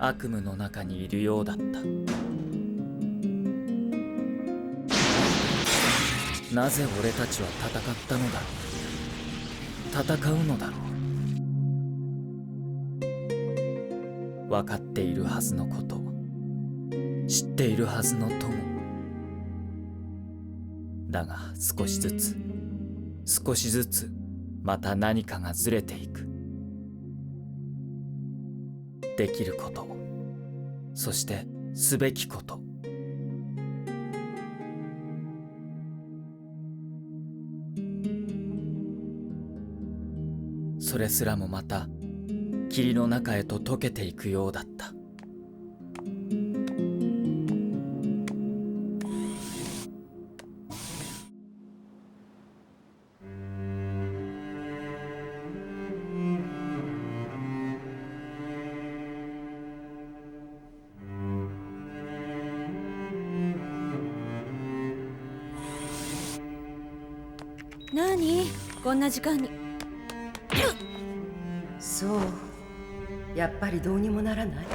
悪夢の中にいるようだった。なぜ俺たちは戦ったのだろう。戦うのだろう。分かっているはずのこと、知っているはずの友だが、少しずつ少しずつまた何かがずれていく。できること、そしてすべきこと、それすらもまた霧の中へと溶けていくようだった。何こんな時間に。そう、やっぱりどうにもならない。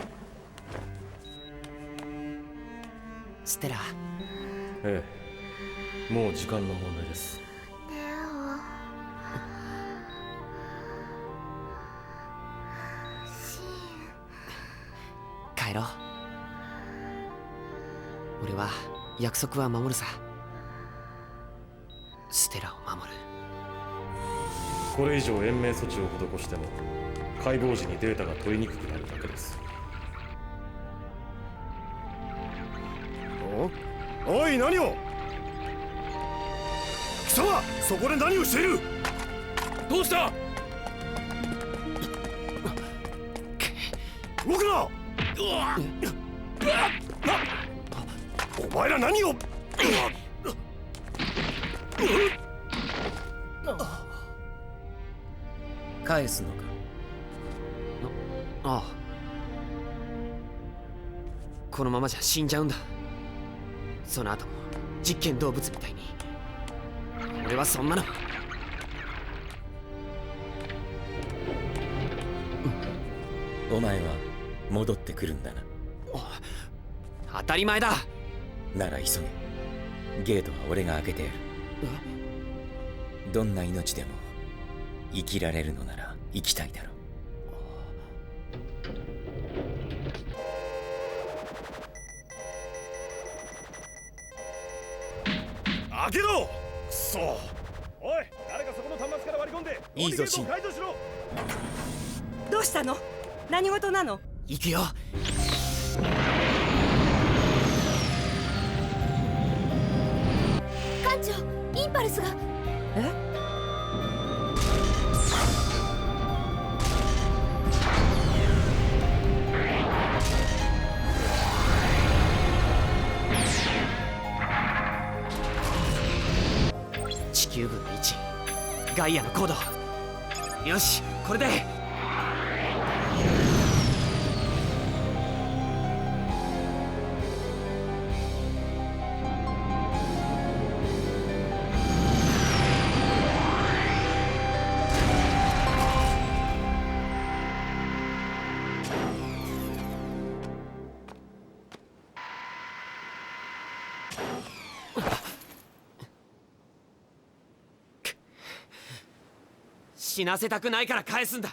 ステラ。ええ、もう時間の問題です。帰ろう。俺は約束は守るさ。ステラを守る。これ以上延命措置を施しても解剖時にデータが取りにくくなるだけです。おい、何を。貴様、そこで何をしている。どうした。動くな。お前ら何を。返すのか。ああ、このままじゃ死んじゃうんだ。その後も実験動物みたいに。俺はそんなの。お前は戻ってくるんだな。当たり前だ。なら急げ。ゲートは俺が開けてやる。どんな命でも生きられるのなら生きたいだろう。開けろ。くそ。おい、誰かそこの端末から割り込んでいいぞシン。解除しろ。どうしたの。何事なの。行くよ。艦長、インパルスが。え。地球軍の位置、ガイアのコード。よし、これで。死なせたくないから返すんだ。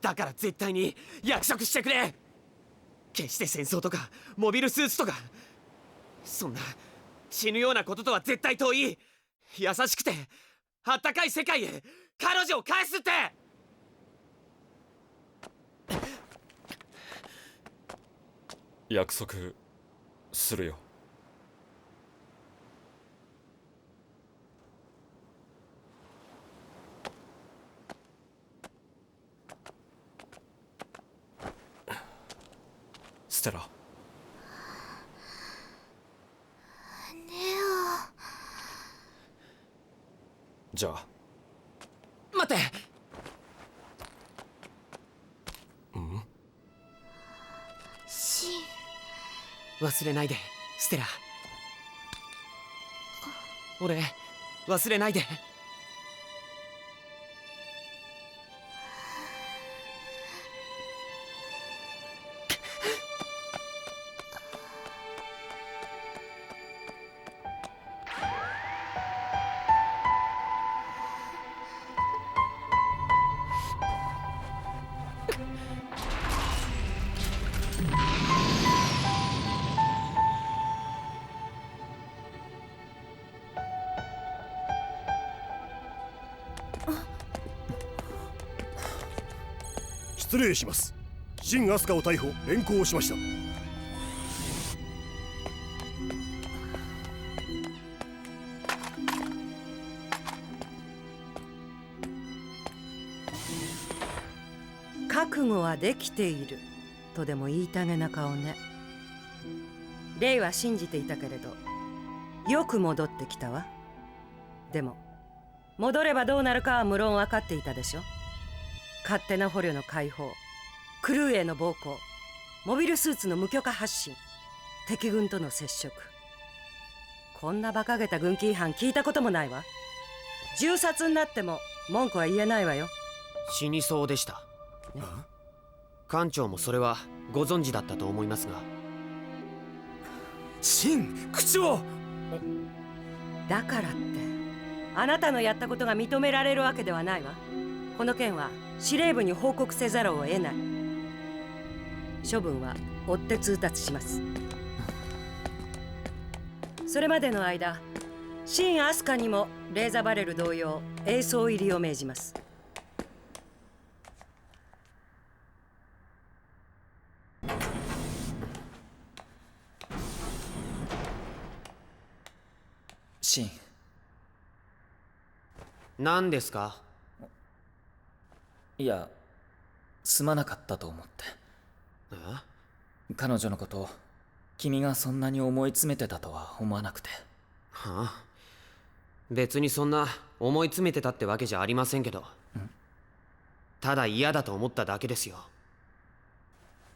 だから絶対に約束してくれ。決して戦争とかモビルスーツとか、そんな死ぬようなこととは絶対遠い、優しくてあったかい世界へ彼女を返すって。約束するよ。ステラ。じゃあ。待って。忘れないで、ステラ。俺、忘れないで。失礼します。新飛鳥を逮捕連行しました。覚悟はできているとでも言いたげな顔ね。レイは信じていたけれど、よく戻ってきたわ。でも戻ればどうなるかは無論分かっていたでしょ。勝手な捕虜の解放、クルーへの暴行、モビルスーツの無許可発進、敵軍との接触。こんな馬鹿げた軍規違反聞いたこともないわ。銃殺になっても文句は言えないわよ。死にそうでした。艦長もそれはご存知だったと思いますが。秦口調。だからってあなたのやったことが認められるわけではないわ。この件は司令部に報告せざるを得ない。処分は追って通達します。それまでの間、新飛鳥にもレーザバレル同様栄装入りを命じます。秦、何ですか？いや、すまなかったと思って。彼女のことを君がそんなに思い詰めてたとは思わなくて。はあ、別にそんな思い詰めてたってわけじゃありませんけど、ただ嫌だと思っただけですよ。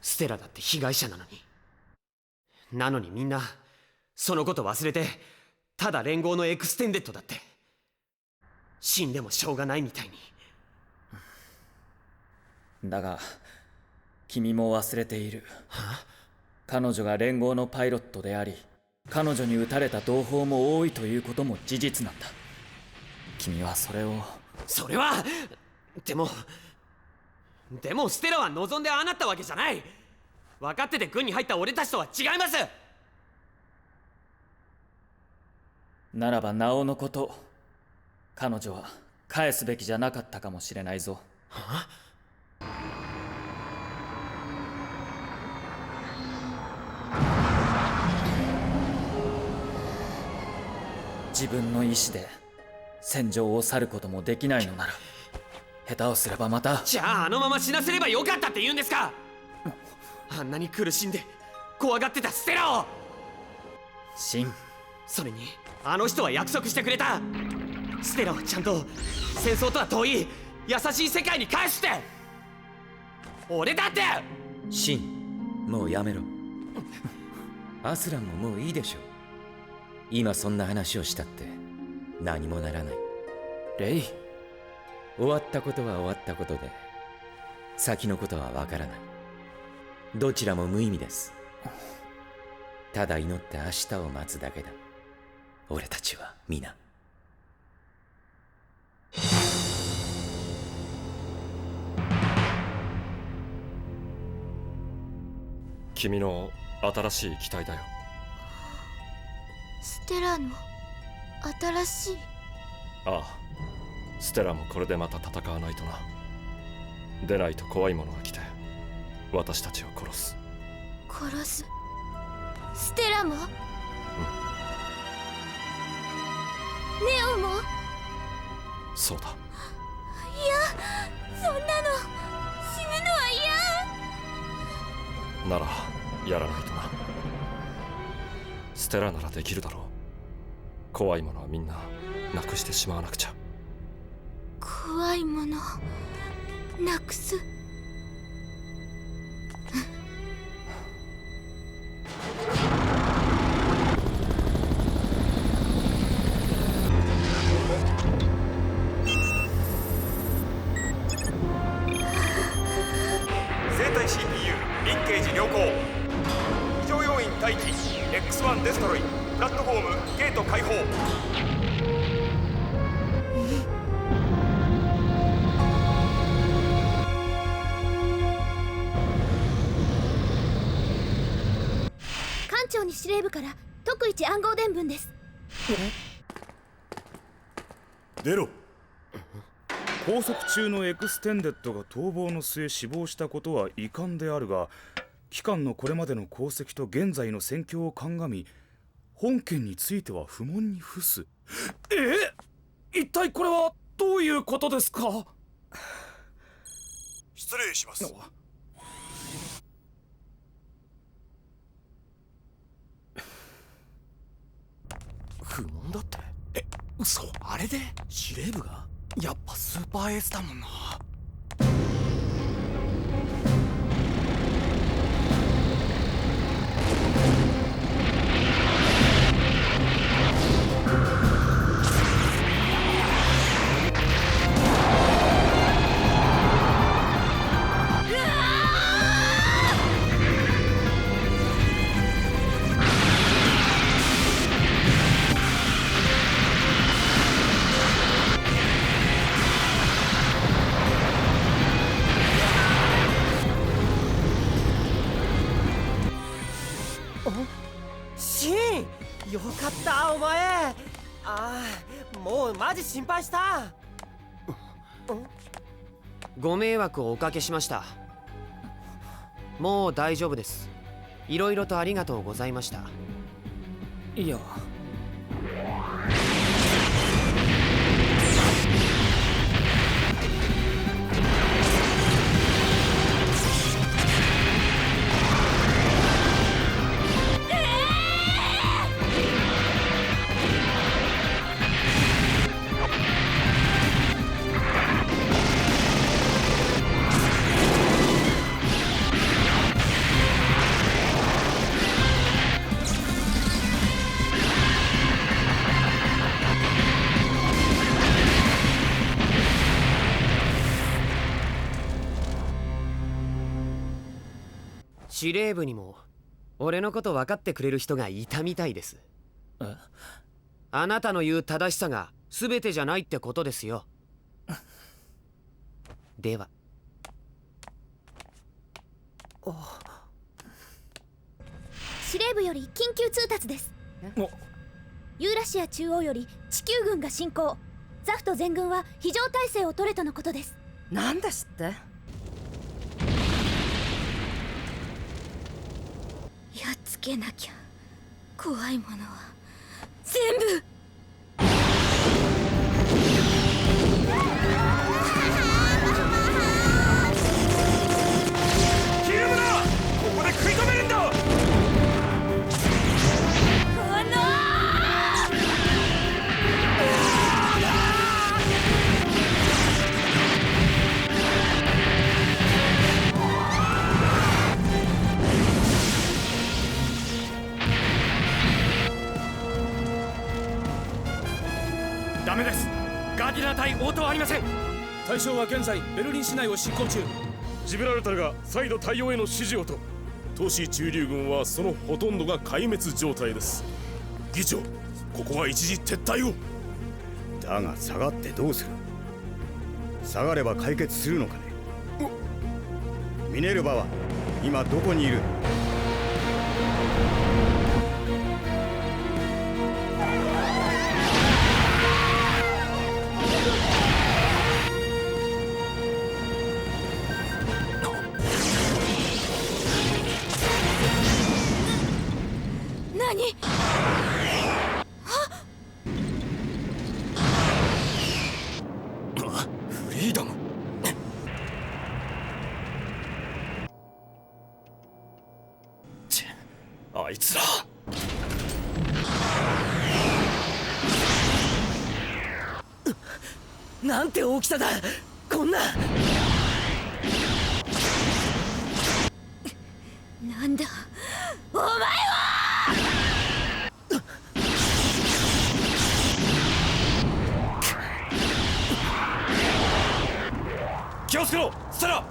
ステラだって被害者なのに。なのにみんなそのこと忘れて、ただ連合のエクステンデッドだって死んでもしょうがないみたいに。だが君も忘れている。彼女が連合のパイロットであり、彼女に撃たれた同胞も多いということも事実なんだ。君はそれを。それはでもステラは望んでああなったわけじゃない。分かってて軍に入った俺たちとは違います。ならばなおのこと、彼女は返すべきじゃなかったかもしれないぞ。自分の意志で戦場を去ることもできないのなら、下手をすればまた。じゃああのまま死なせればよかったって言うんですか？あんなに苦しんで怖がってたステラを。秦、それにあの人は約束してくれた。ステラをちゃんと戦争とは遠い優しい世界に返して。俺だって。秦、もうやめろ。アスランももういいでしょ。今そんな話をしたって何もならない。レイ、終わったことは終わったことで、先のことはわからない。どちらも無意味です。ただ祈って明日を待つだけだ。俺たちは皆。君の新しい機体だよ。ステラの新しい。ああ、ステラもこれでまた戦わないとな。でないと怖いものが来て私たちを殺す。殺す？ステラも？ネオも？そうだ。いや、そんなの死ぬのは嫌。ならやらないとな。ステラならできるだろう。怖いものはみんななくしてしまわなくちゃ。怖いものなくす。生体 CPU リンケージ良好。非常要員待機。 X1 デストロイ。プラットフォームゲート開放。艦長に司令部から特一暗号伝聞です。出ろ。拘束中のエクステンデッドが逃亡の末死亡したことは遺憾であるが、機関のこれまでの功績と現在の戦況を鑑み、本件については不問に付す。一体これはどういうことですか？失礼します。不問だって？嘘、あれで司令部がやっぱスーパーエースだもんな。シーン、よかったお前。もうマジ心配した。ご迷惑をおかけしました。もう大丈夫です。いろいろとありがとうございました。いや、司令部にも俺のこと分かってくれる人がいたみたいです。あなたの言う正しさが全てじゃないってことですよ。では。司令部より緊急通達です。ユーラシア中央より地球軍が侵攻。ザフと全軍は非常態勢を取れとのことです。なんですって？やっつけなきゃ。怖いものは全部。ヒルムだ！ここで食い止めるんだ！ダメです。ガーディナー隊応答ありません。対象は現在ベルリン市内を進行中。ジブラルタルが再度対応への指示をと。都市駐留軍はそのほとんどが壊滅状態です。議長、ここは一時撤退を。だが下がってどうする？下がれば解決するのかね。ミネルヴァは今どこにいる？何？フリーダム。あいつら。なんて大きさだ。こんな。なんだお前は！気をつけろ、ステラ。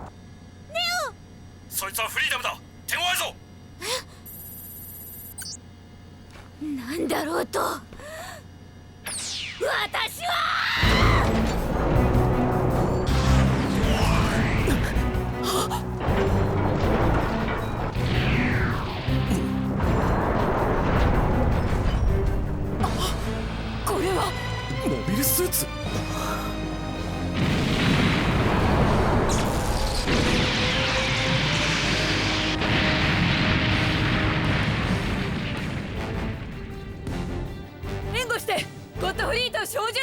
ネオ。そいつはフリーダムだ。手強いぞ。なんだろうと。私はこれはモビルスーツ。と照準。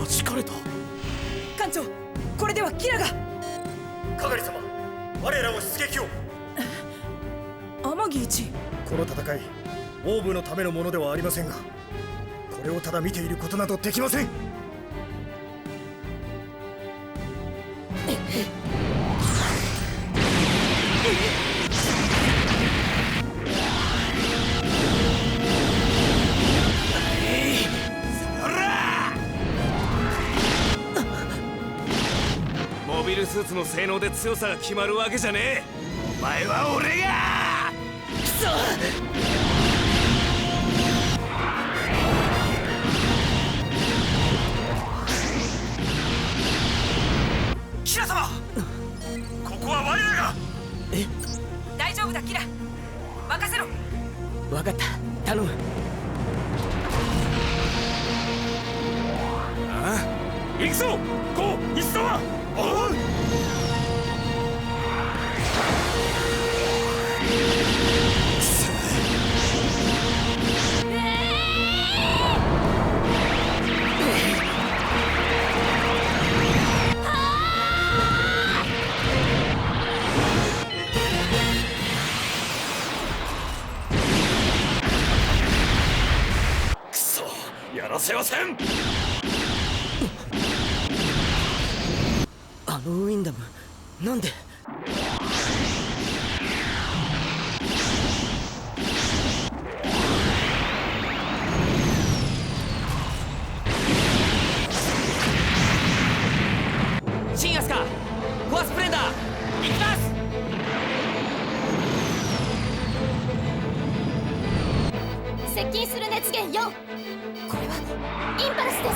弾かれた。艦長、これではキラが。係様、我らを出撃を。天城一。この戦い、オーブのためのものではありませんが、これをただ見ていることなどできません。モビルスーツの性能で強さが決まるわけじゃねえ。お前は俺が。くそ。キラ様、ここは我らが。大丈夫だキラ、任せろ。分かった、頼む。行くぞ、こう石沢。くそ、やらせません。あのウィンダム、なんで。新アスカ、フォアスプレンダー、行きます。接近する熱源4。これはインパルスです。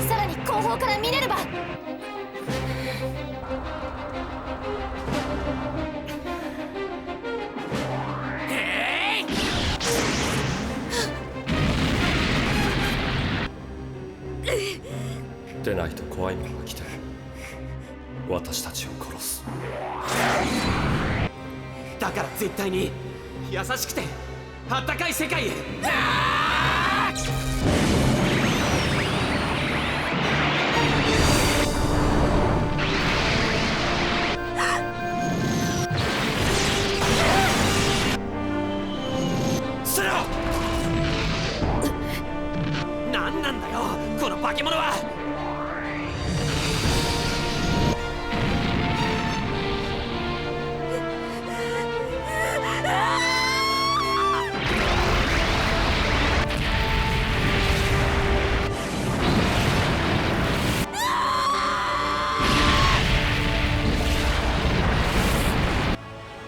さらに後方からミネルヴァ。でないと怖いものが来て私たちを殺す。だから絶対に優しくてあったかい世界へ。セラ！何なんだよこの化け物は。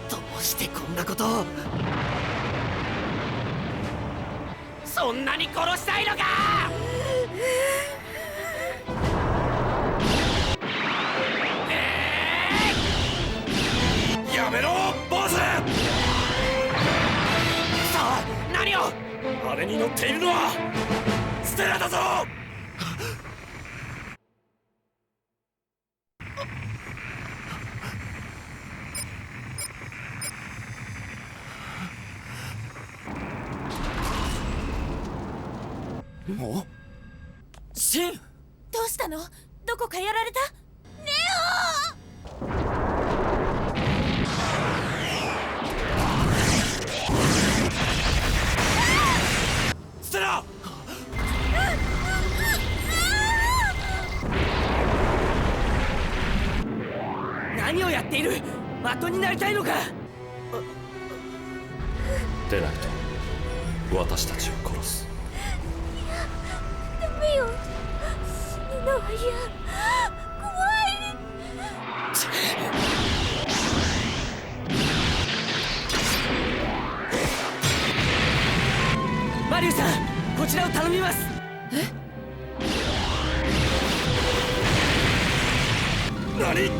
どうしてこんなことを。そんなに殺したいのか。やめろボス！さあ何を。あれに乗っているのはステラだぞ。もうシン、どうしたの？どこかやられた？ネオ！ステラ！何をやっている。的になりたいのか。でないと私たちを殺す。ダメよ、死ぬのは嫌。怖い。マリュウさん、こちらを頼みます。何？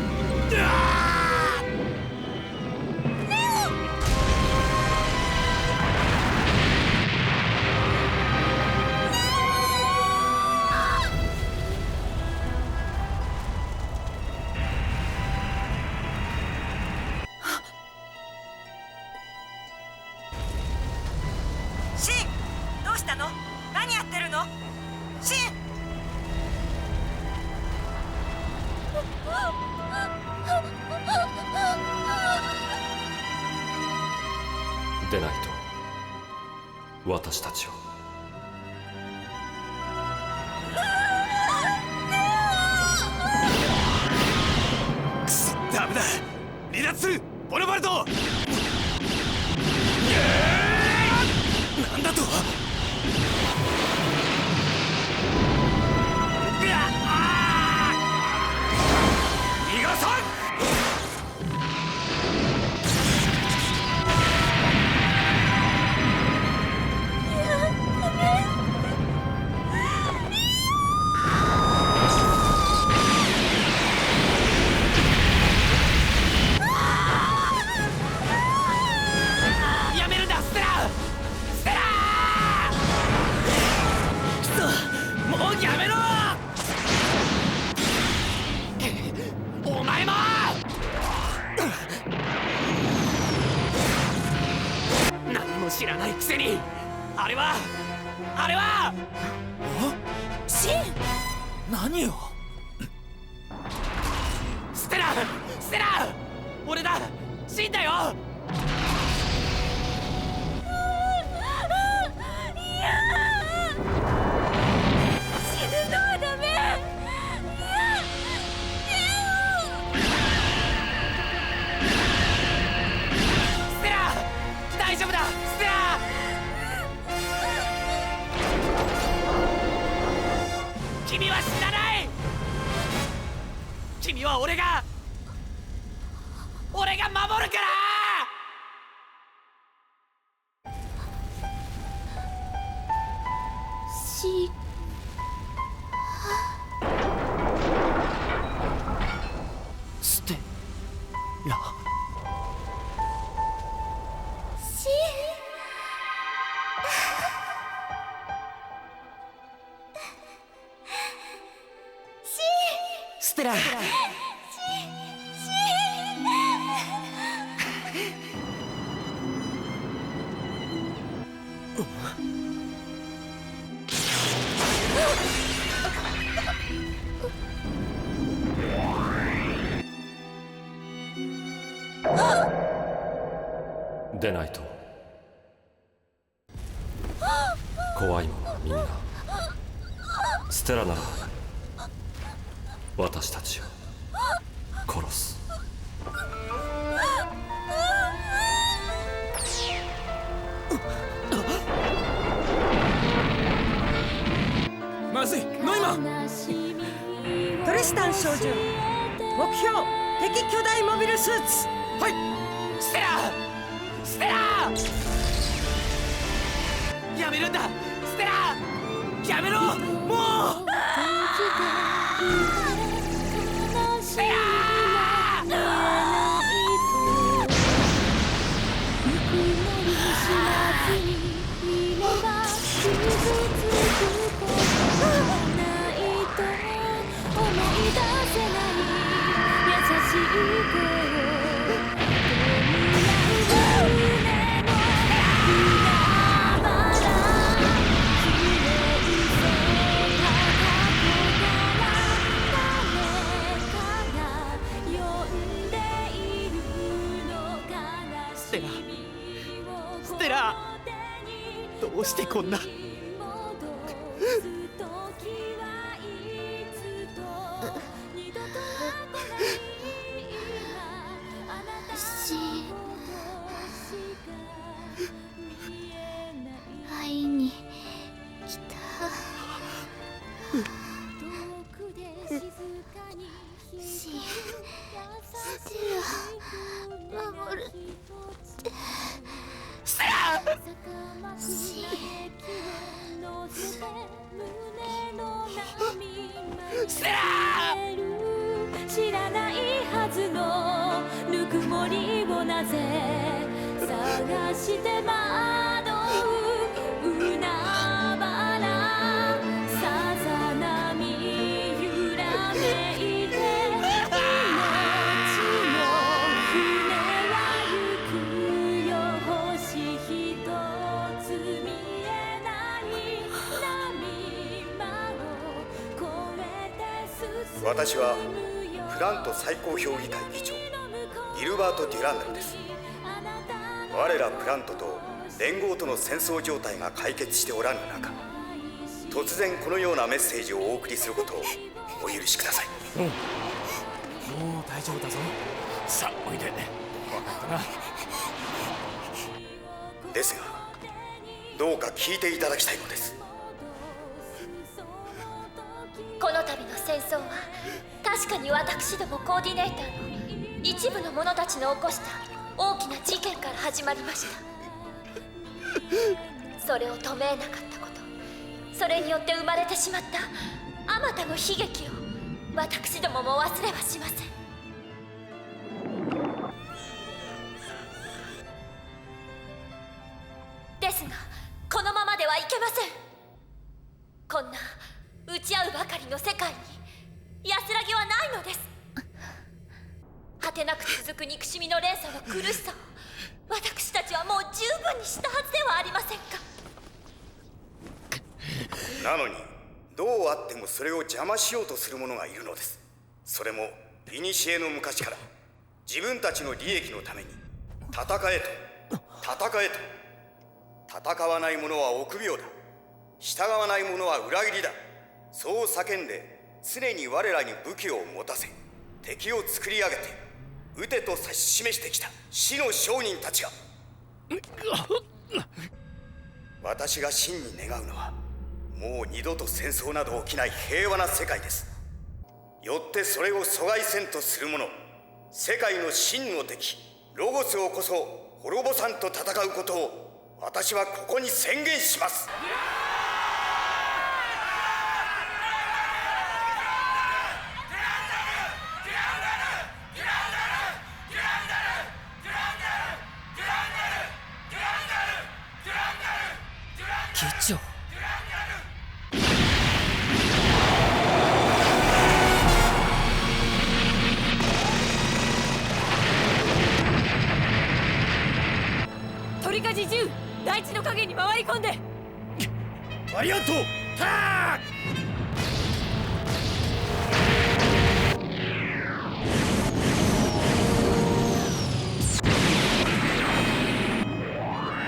シン、どうしたの？何やってるの？シン。でないと私たちを。くそ、ダメだ。離脱するボナバルト。なんだと。逃がさん。やめるんだ、ステラ。ステラー。くそ、もうやめろ。お前も。何も知らないくせに。あれはシン、何よ。ステラ。ステラ、俺だ。死んだよ。死ぬのはダメ。ステラ、大丈夫だ。ステラ。君は死なない。君は俺が守るから。ステラ。ステラ。でないと怖いものはみんなステラなら私たちを殺す。まずい、ノイマン。トリスタン将軍、目標敵巨大モビルスーツ。はい。ステラ。ステラ。やめるんだ、ステラ。やめろ、もう。ステラ。ステラ。ステラ、どうしてこんな。会いに来た。シン、守る。ステラ。シン、ステラ。知らないはずのぬくもりをなぜ探して惑う海原さざ波揺らめいて命の船は行くよ星ひとつ見私はプラント最高評議会議長ギルバート・デュランダルです。我らプラントと連合との戦争状態が解決しておらぬ中、突然このようなメッセージをお送りすることをお許しください。もう大丈夫だぞ。さあおいで。分かったな。ですがどうか聞いていただきたいのです。この度の戦争は確かに私どもコーディネーターの一部の者たちの起こした大きな事件から始まりました。それを止めなかったこと、それによって生まれてしまったあまたの悲劇を私どもも忘れはしません。ですがこのままではいけません。こんな打ち合うばかりの世界に安らぎはないのです。果てなく続く憎しみの連鎖の苦しさを私たちはもう十分にしたはずではありませんか。なのにどうあってもそれを邪魔しようとする者がいるのです。それも古の昔から自分たちの利益のために戦えと戦わない者は臆病だ、従わない者は裏切りだ、そう叫んで常に我らに武器を持たせ敵を作り上げて撃てと指し示してきた死の商人たちが私が真に願うのはもう二度と戦争など起きない平和な世界です。よってそれを阻害せんとする者、世界の真の敵ロゴスをこそ滅ぼさんと戦うことを私はここに宣言します。議長。鳥舵10、大地の影に回り込んで。バリアントター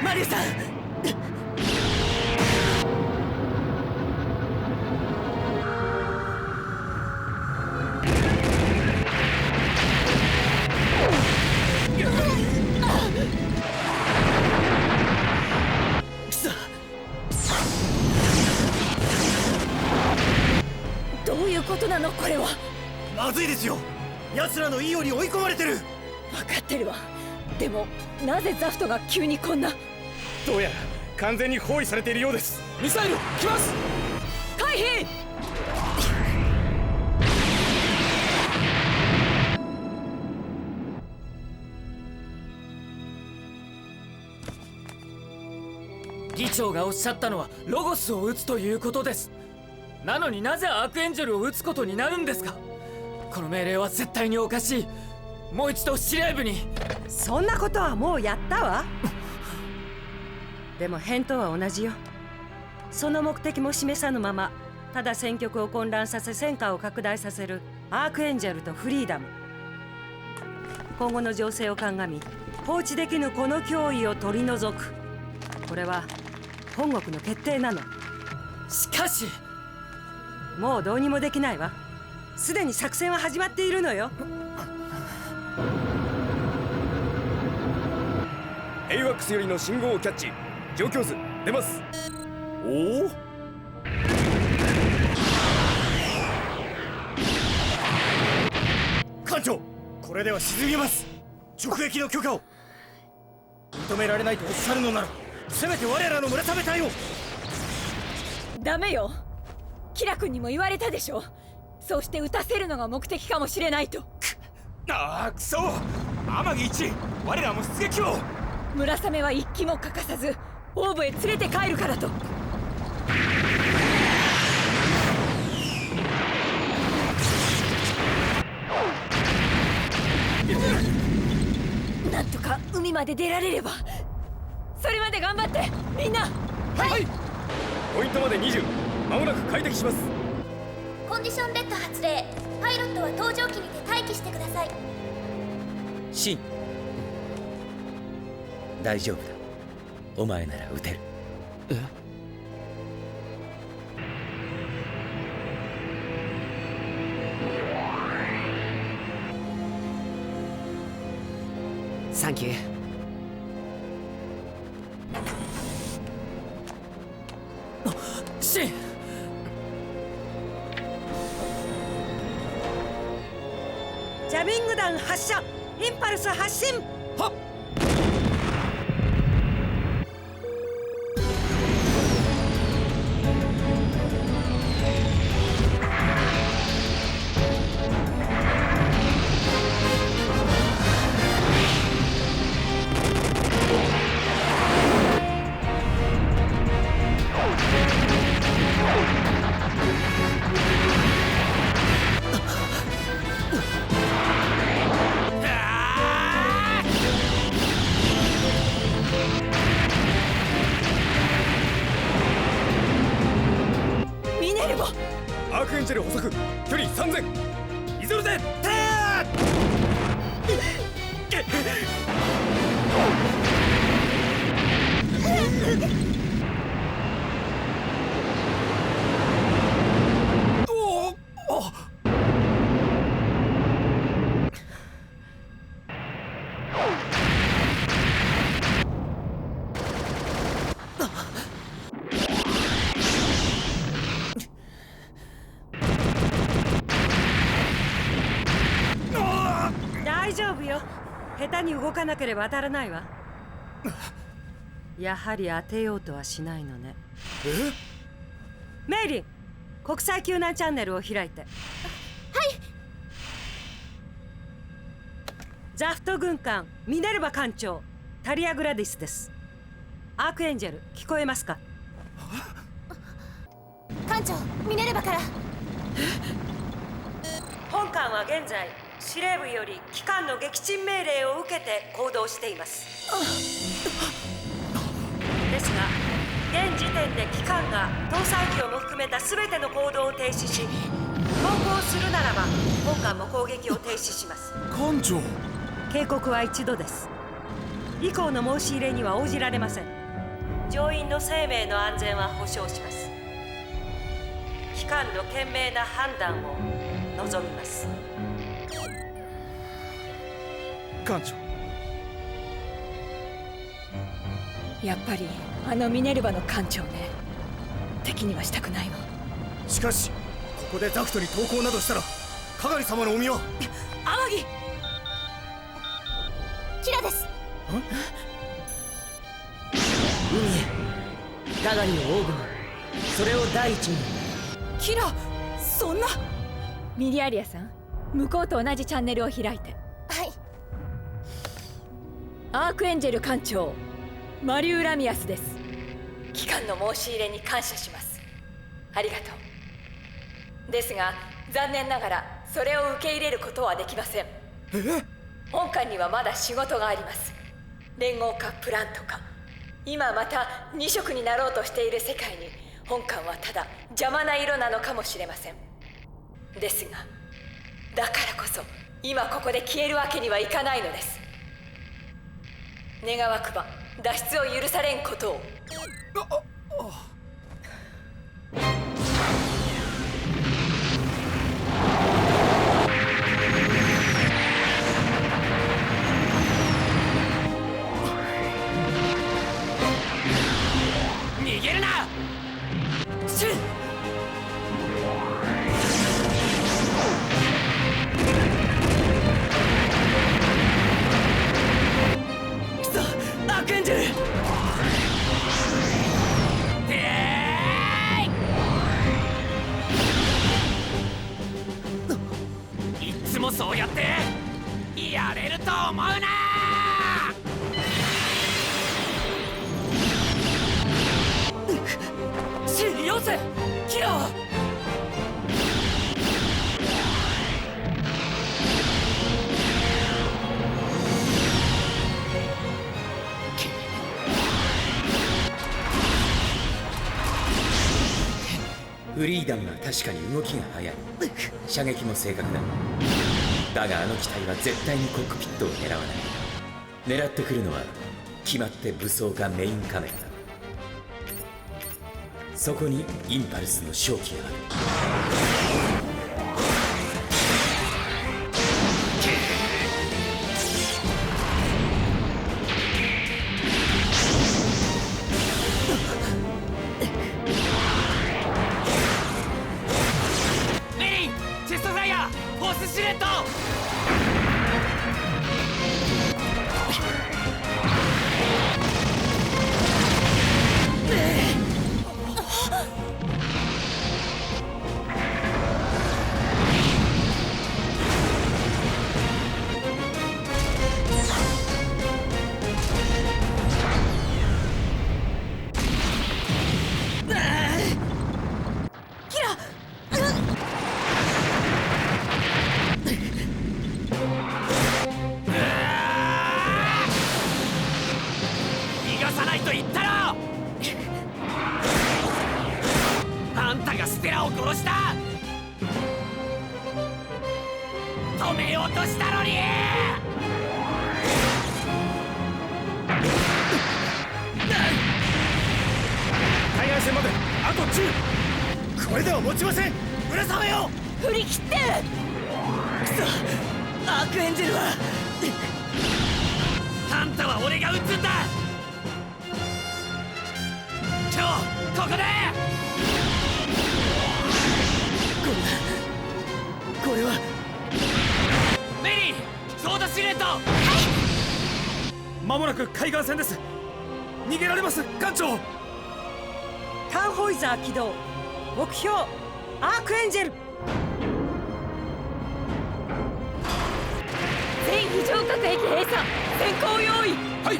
マリュさん。どういうことなのこれは。まずいですよ。奴らのイオに追い込まれてる。分かってるわ。でもなぜザフトが急にこんな。どうやら完全に包囲されているようです。ミサイル来ます。回避。議長がおっしゃったのはロゴスを撃つということです。なのになぜアークエンジェルを撃つことになるんですか。この命令は絶対におかしい。もう一度司令部に。そんなことはもうやったわでも返答は同じよ。その目的も示さぬままただ戦局を混乱させ戦火を拡大させるアークエンジェルとフリーダム。今後の情勢を鑑み放置できぬこの脅威を取り除く。これは本国の決定なの。しかしもうどうにもできないわ。すでに作戦は始まっているのよ。エイワックスよりの信号をキャッチ。状況図出ます。おお、艦長、これでは沈みます。直撃の許可を。認められないとおっしゃるのならせめて我らの村雨隊を。ダメよ。キラ君にも言われたでしょ。そうして撃たせるのが目的かもしれないと。ああ、くそ。天城一、我らも出撃を。村雨は一機も欠かさずオーブへ連れて帰るからと。なんとか海まで出られれば。それまで頑張ってみんな。はい、ポイントまで20。間もなく快適します。コンディションレッド発令。パイロットは搭乗機にて待機してください。シン、大丈夫だ。お前なら撃てる。サンキュー。シン、ジャミング弾発射、インパルス発進。はっ。アークエンジェル捕捉、距離3000。いずるぜ。大丈夫よ。下手に動かなければ当たらないわ。やはり当てようとはしないのね。メイリン、国際救難チャンネルを開いて。はい。ザフト軍艦ミネルヴァ艦長タリア・グラディスです。アークエンジェル、聞こえますか？艦長、ミネルヴァから。本艦は現在司令部より機関の撃沈命令を受けて行動しています。ですが現時点で機関が搭載機をも含めた全ての行動を停止し、航行するならば本艦も攻撃を停止します。艦長、警告は一度です。以降の申し入れには応じられません。乗員の生命の安全は保証します。機関の賢明な判断を望みます。艦長、やっぱりあのミネルヴァの艦長ね。敵にはしたくないわ。しかしここでザクトに投降などしたらカガリ様のお身は。アマギ、キラです。海へ、ガガリの黄金、それを第一に。キラ、そんな。ミリアリアさん、向こうと同じチャンネルを開いて。はい。アークエンジェル艦長マリューラミアスです。機関の申し入れに感謝します。ありがとう。ですが残念ながらそれを受け入れることはできません。本艦にはまだ仕事があります。連合かプラントか、今また2色になろうとしている世界に本艦はただ邪魔な色なのかもしれません。ですがだからこそ今ここで消えるわけにはいかないのです。願わくば脱出を許されんことを。逃げるな。シュン。アークエンジェル。いつもそうやってやれると思うな。よせキラー。フリーダムは確かに動きが速い。射撃も正確だ。だがあの機体は絶対にコックピットを狙わない。狙ってくるのは決まって武装かメインカメラだ。そこにインパルスの正気がある。メリン、チェストフライヤー、フォースシルエット。逃がさないと言ったろ。あんたがステラを殺した。止めようとしたのに。海岸線まであと10。これでは持ちません。村雨よ、振り切って。くそ、アークエンジェルは。あんたは俺が撃つんだ。今日ここで。これはメリー、ソードシルエット。はい。間もなく海岸線です。逃げられます、艦長。タンホイザー起動。目標アークエンジェル。全非常核兵器閉鎖、先行用意。はい。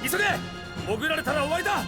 急げ、潜られたら終わりだ。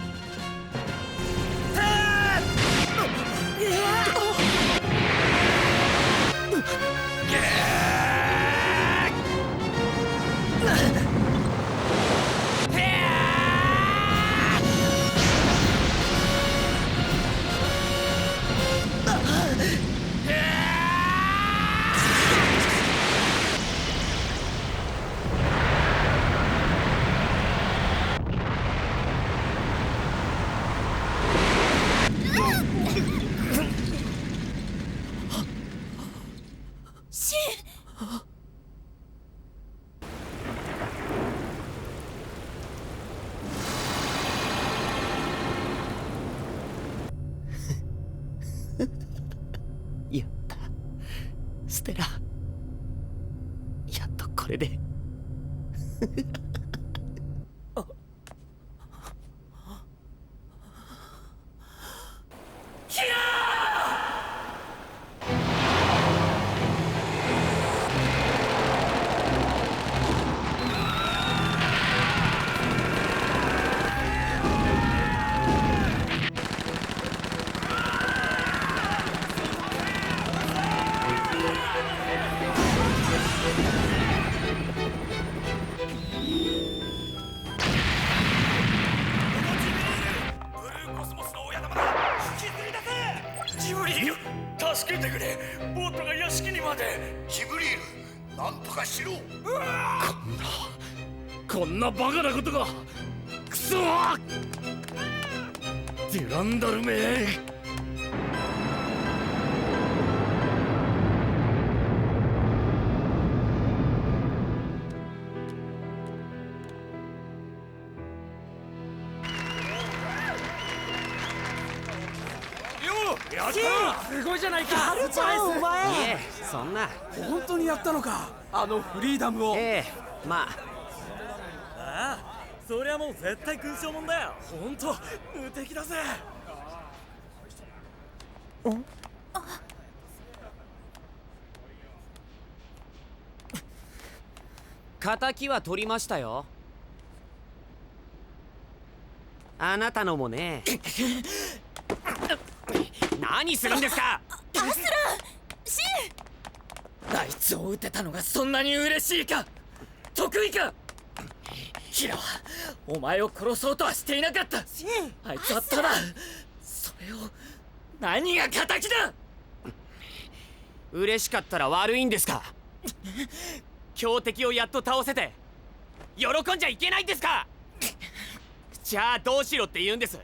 やった、ステラ。やっとこれで。助けてくれ。ボートが屋敷にまで。ジブリール、なんとかしろ。こんなバカなことが。クソデュランダルめ。やったー、すごいじゃないか。やるじゃんお前。いえ、そんな。本当にやったのか、あのフリーダムを。ええ、まあ。ああ、そりゃもう絶対勲章もんだよ。本当無敵だぜ。敵は取りましたよ。あなたのもね。何するんですか。アスラン、シン。あいつを撃てたのがそんなに嬉しいか、得意か。キラはお前を殺そうとはしていなかった。あいつはただそれを。何が仇だ。嬉しかったら悪いんですか。強敵をやっと倒せて喜んじゃいけないんですか。じゃあどうしろって言うんです。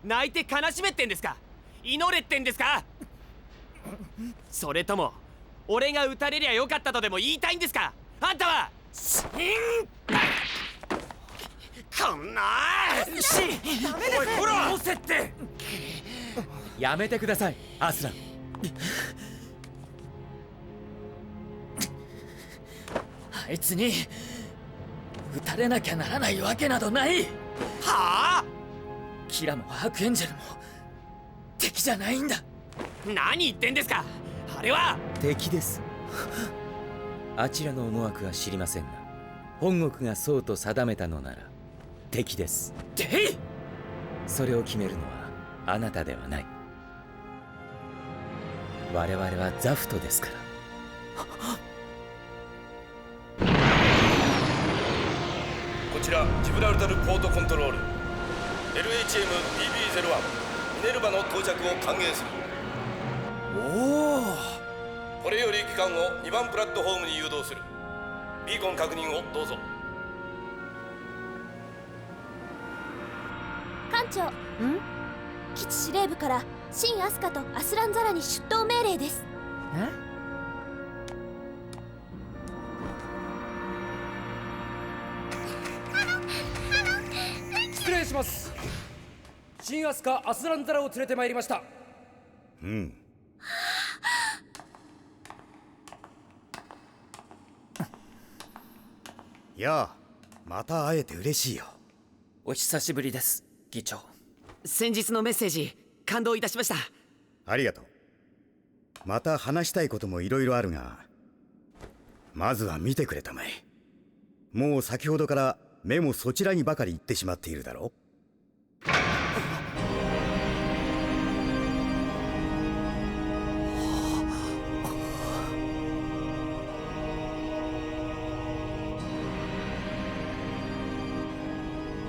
泣いて悲しめってんですか。祈れってんですか。それとも俺が撃たれりゃよかったとでも言いたいんですか。あんたはこんなおいほら、せってやめてください、アスラン。あいつに撃たれなきゃならないわけなどない。はあ。キラもアークエンジェルも敵じゃないんだ。何言ってんですか。あれは敵です。あちらの思惑は知りませんが、本国がそうと定めたのなら敵です。それを決めるのはあなたではない。我々はザフトですから。こちらジブラルタルポートコントロール、 LHM-BB01 ミネルヴァの到着を歓迎する。おお、これより機関を2番プラットフォームに誘導する。ビーコン確認をどうぞ。艦長、基地司令部から新アスカとアスランザラに出頭命令です。失礼します。新アスカアスランザラを連れてまいりました。やあ、また会えて嬉しいよ。お久しぶりです、議長。先日のメッセージ感動いたしました。ありがとう。また話したいこともいろいろあるが、まずは見てくれたまえ。もう先ほどから目もそちらにばかり行ってしまっているだろう。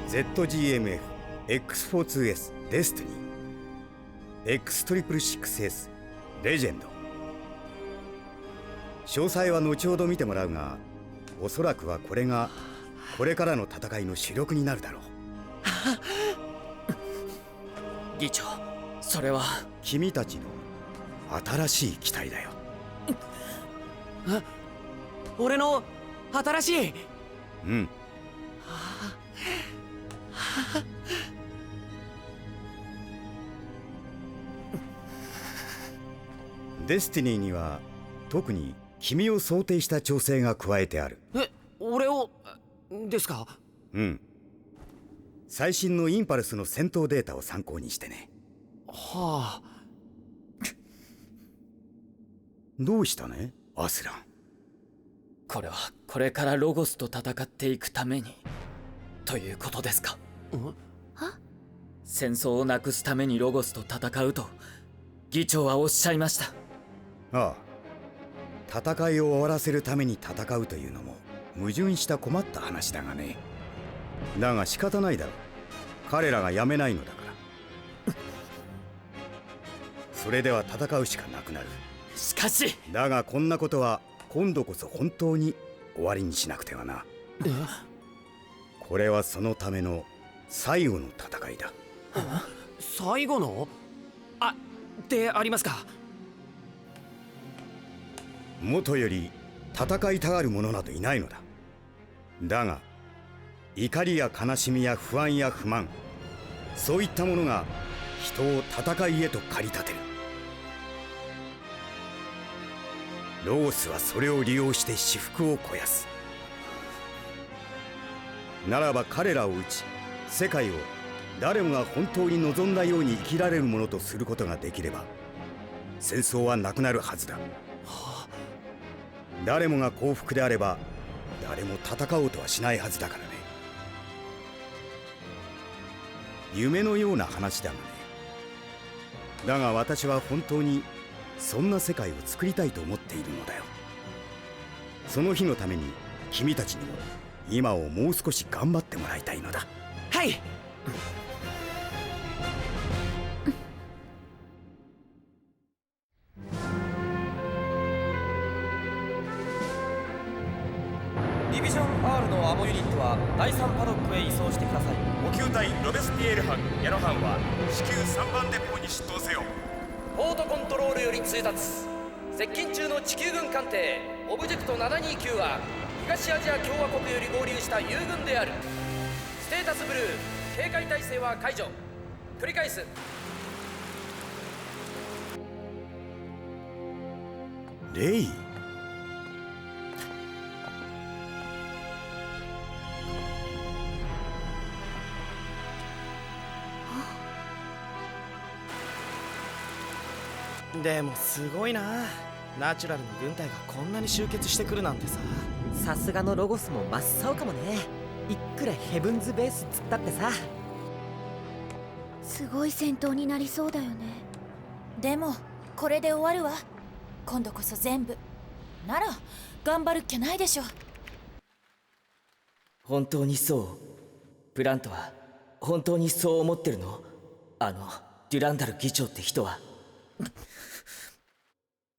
ZGMF X42S デスティニー X666S レジェンド。詳細は後ほど見てもらうが、おそらくはこれがこれからの戦いの主力になるだろう。議長、それは君たちの新しい機体だよ。俺の新しい。デスティニーには特に君を想定した調整が加えてある。俺をですか。最新のインパルスの戦闘データを参考にしてね。はあ。どうしたね、アスラン。これはこれからロゴスと戦っていくためにということですか。戦争をなくすためにロゴスと戦うと議長はおっしゃいました。ああ、戦いを終わらせるために戦うというのも矛盾した困った話だがね。だが仕方ないだろう。彼らがやめないのだから。それでは戦うしかなくなる。しかしだがこんなことは今度こそ本当に終わりにしなくてはな。これはそのための最後の戦いだ。最後のでありますか。元より戦いたがる者などいないのだ。だが怒りや悲しみや不安や不満、そういったものが人を戦いへと駆り立てる。ロゴスはそれを利用して私腹を肥やす。ならば彼らを討ち、世界を誰もが本当に望んだように生きられるものとすることができれば、戦争はなくなるはずだ。誰もが幸福であれば誰も戦おうとはしないはずだからね。夢のような話だがね。だが私は本当にそんな世界を作りたいと思っているのだよ。その日のために君たちにも今をもう少し頑張ってもらいたいのだ。はい。ディビジョン R のアモユニットは第3パドックへ移送してください。補給隊ロベスピエール班矢野班は至急3番デポに出頭せよ。ポートコントロールより通達。接近中の地球軍艦艇オブジェクト729は東アジア共和国より合流した友軍である。ステータスブルー、警戒態勢は解除。繰り返す。レイ。でもすごいな。ナチュラルの軍隊がこんなに集結してくるなんてさ。さすがのロゴスも真っ青かもね。いっくらヘブンズベースつったってさ。すごい戦闘になりそうだよね。でもこれで終わるわ。今度こそ全部なら頑張るっきゃないでしょ。本当にそう？プラントは本当にそう思ってるの？デュランダル議長って人は。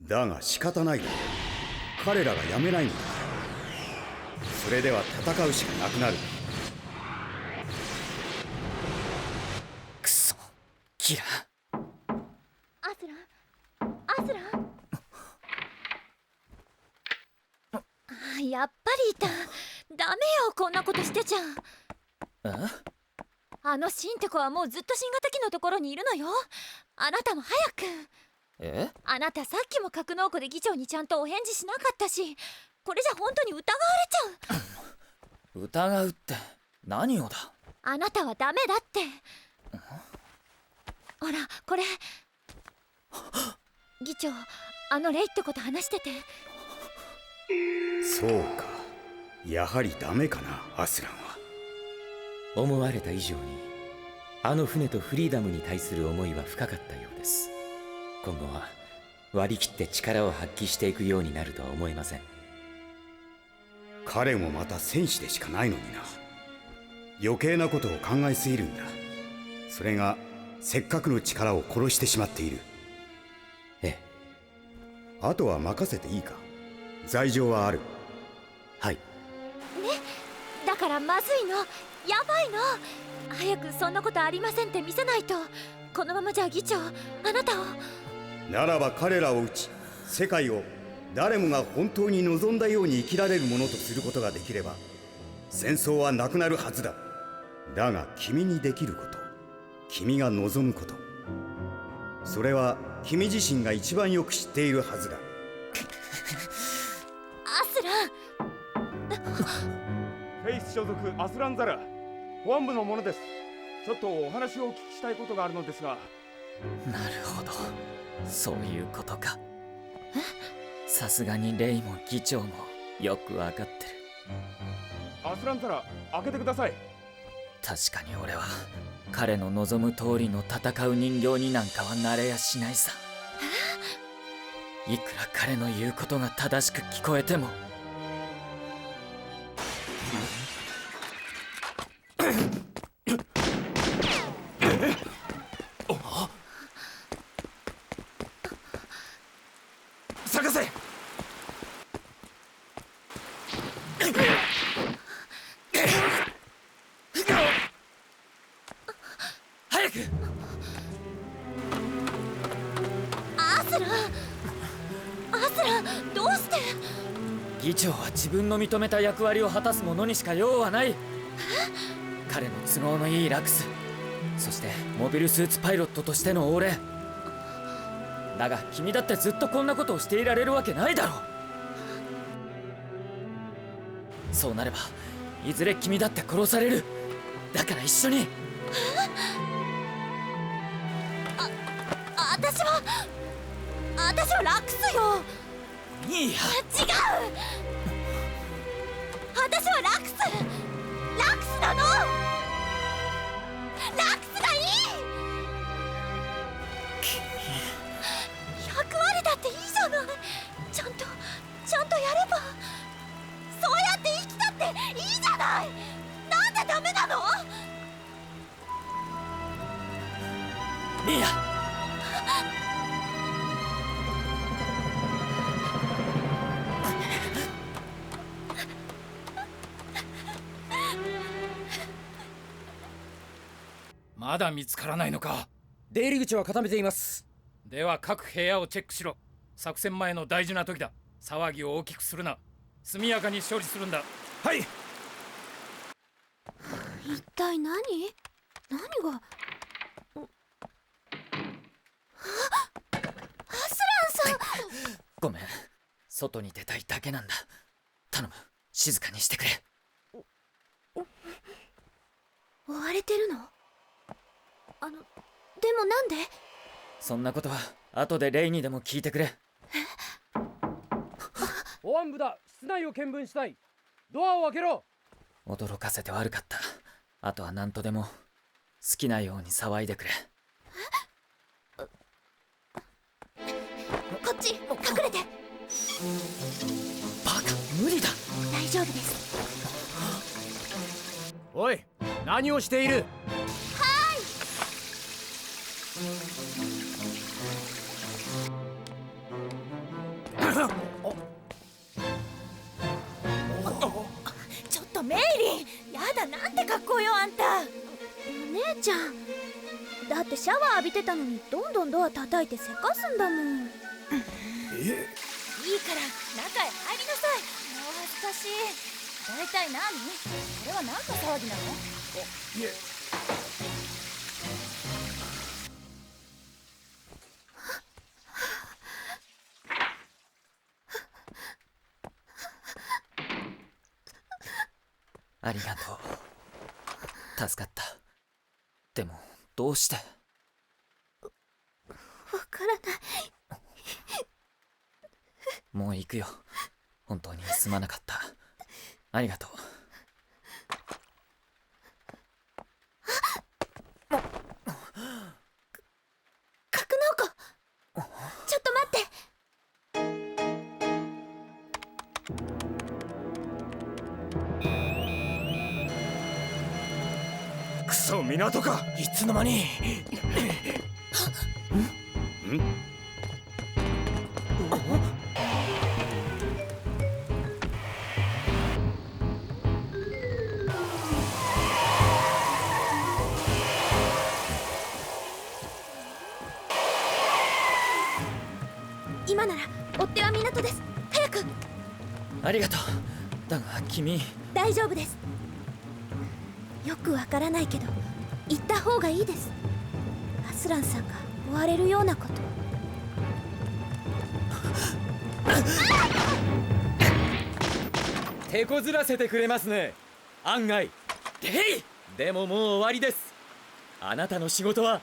だが仕方ないだろう。彼らがやめないんだ。それでは戦うしかなくなる。クソキラ。アスランやっぱりいた。ダメよ、こんなことしてちゃ。あのシンって子はもうずっと新型機のところにいるのよ。あなたも早く。あなたさっきも格納庫で議長にちゃんとお返事しなかったし、これじゃ本当に疑われちゃう。疑うって何をだ。あなたはダメだって。ほらこれ。議長、レイってこと話してて。そうか、やはりダメかな、アスランは。思われた以上にあの船とフリーダムに対する思いは深かったようです。今後は割り切って力を発揮していくようになるとは思えません。彼もまた戦士でしかないのにな。余計なことを考えすぎるんだ。それがせっかくの力を殺してしまっている。ええ。あとは任せていいか。罪状はある。はい。ね、だからまずいの、やばいの。早くそんなことありませんって見せないと。このままじゃ議長、あなたを。ならば彼らを討ち、世界を誰もが本当に望んだように生きられるものとすることができれば、戦争はなくなるはずだ。だが君にできること、君が望むこと、それは君自身が一番よく知っているはずだ。アスラン。フェイス所属アスランザラ、保安部の者です。ちょっとお話をお聞きしたいことがあるのですが。なるほど、そういうことか。さすがにレイも議長もよくわかってる。アスランザラ、開けてください。確かに俺は彼の望む通りの戦う人形になんかはなれやしないさ。いくら彼の言うことが正しく聞こえても。探せ。早く。アスラン、どうして。議長は自分の認めた役割を果たす者にしか用はない。彼の都合のいいラクス、そしてモビルスーツパイロットとしての俺。だが君だってずっとこんなことをしていられるわけないだろう。そうなればいずれ君だって殺される。だから一緒に。私はラクスよ。いいや。違う。ちゃんとやれば、そうやって生きたっていいじゃない。なんでダメなの？ミーヤ、まだ見つからないのか。出入り口は固めています。では各部屋をチェックしろ。作戦前の大事な時だ。騒ぎを大きくするな。速やかに処理するんだ。はい。一体何が？アスランさん。ごめん、外に出たいだけなんだ。頼む、静かにしてくれ。追われてるの？でもなんで？そんなことは後でレイにでも聞いてくれ。保安部だ。室内を見分したい。ドアを開けろ。驚かせて悪かった。あとは何とでも好きなように騒いでくれ。こっち、隠れて。バカ、無理だ。大丈夫です。おい、何をしている？ちょっとメイリン、やだ、なんて格好よあんた。お姉ちゃん、だってシャワー浴びてたのにどんどんドア叩いてせかすんだもん。いいから中へ入りなさい。もう恥ずかしい。大体何？これは何の騒ぎなの？いえ。ありがとう。助かった。でもどうして？わからない。もう行くよ。本当にすまなかった。ありがとう。格納庫、ちょっと待って。クソ港か。いつの間に。今なら追っ手は港です。早く。ありがとう。だが君。大丈夫です。よくわからないけど行った方がいいです。アスランさんが追われるようなこと。手こずらせてくれますね。案外。レイ！でももう終わりです。あなたの仕事は。や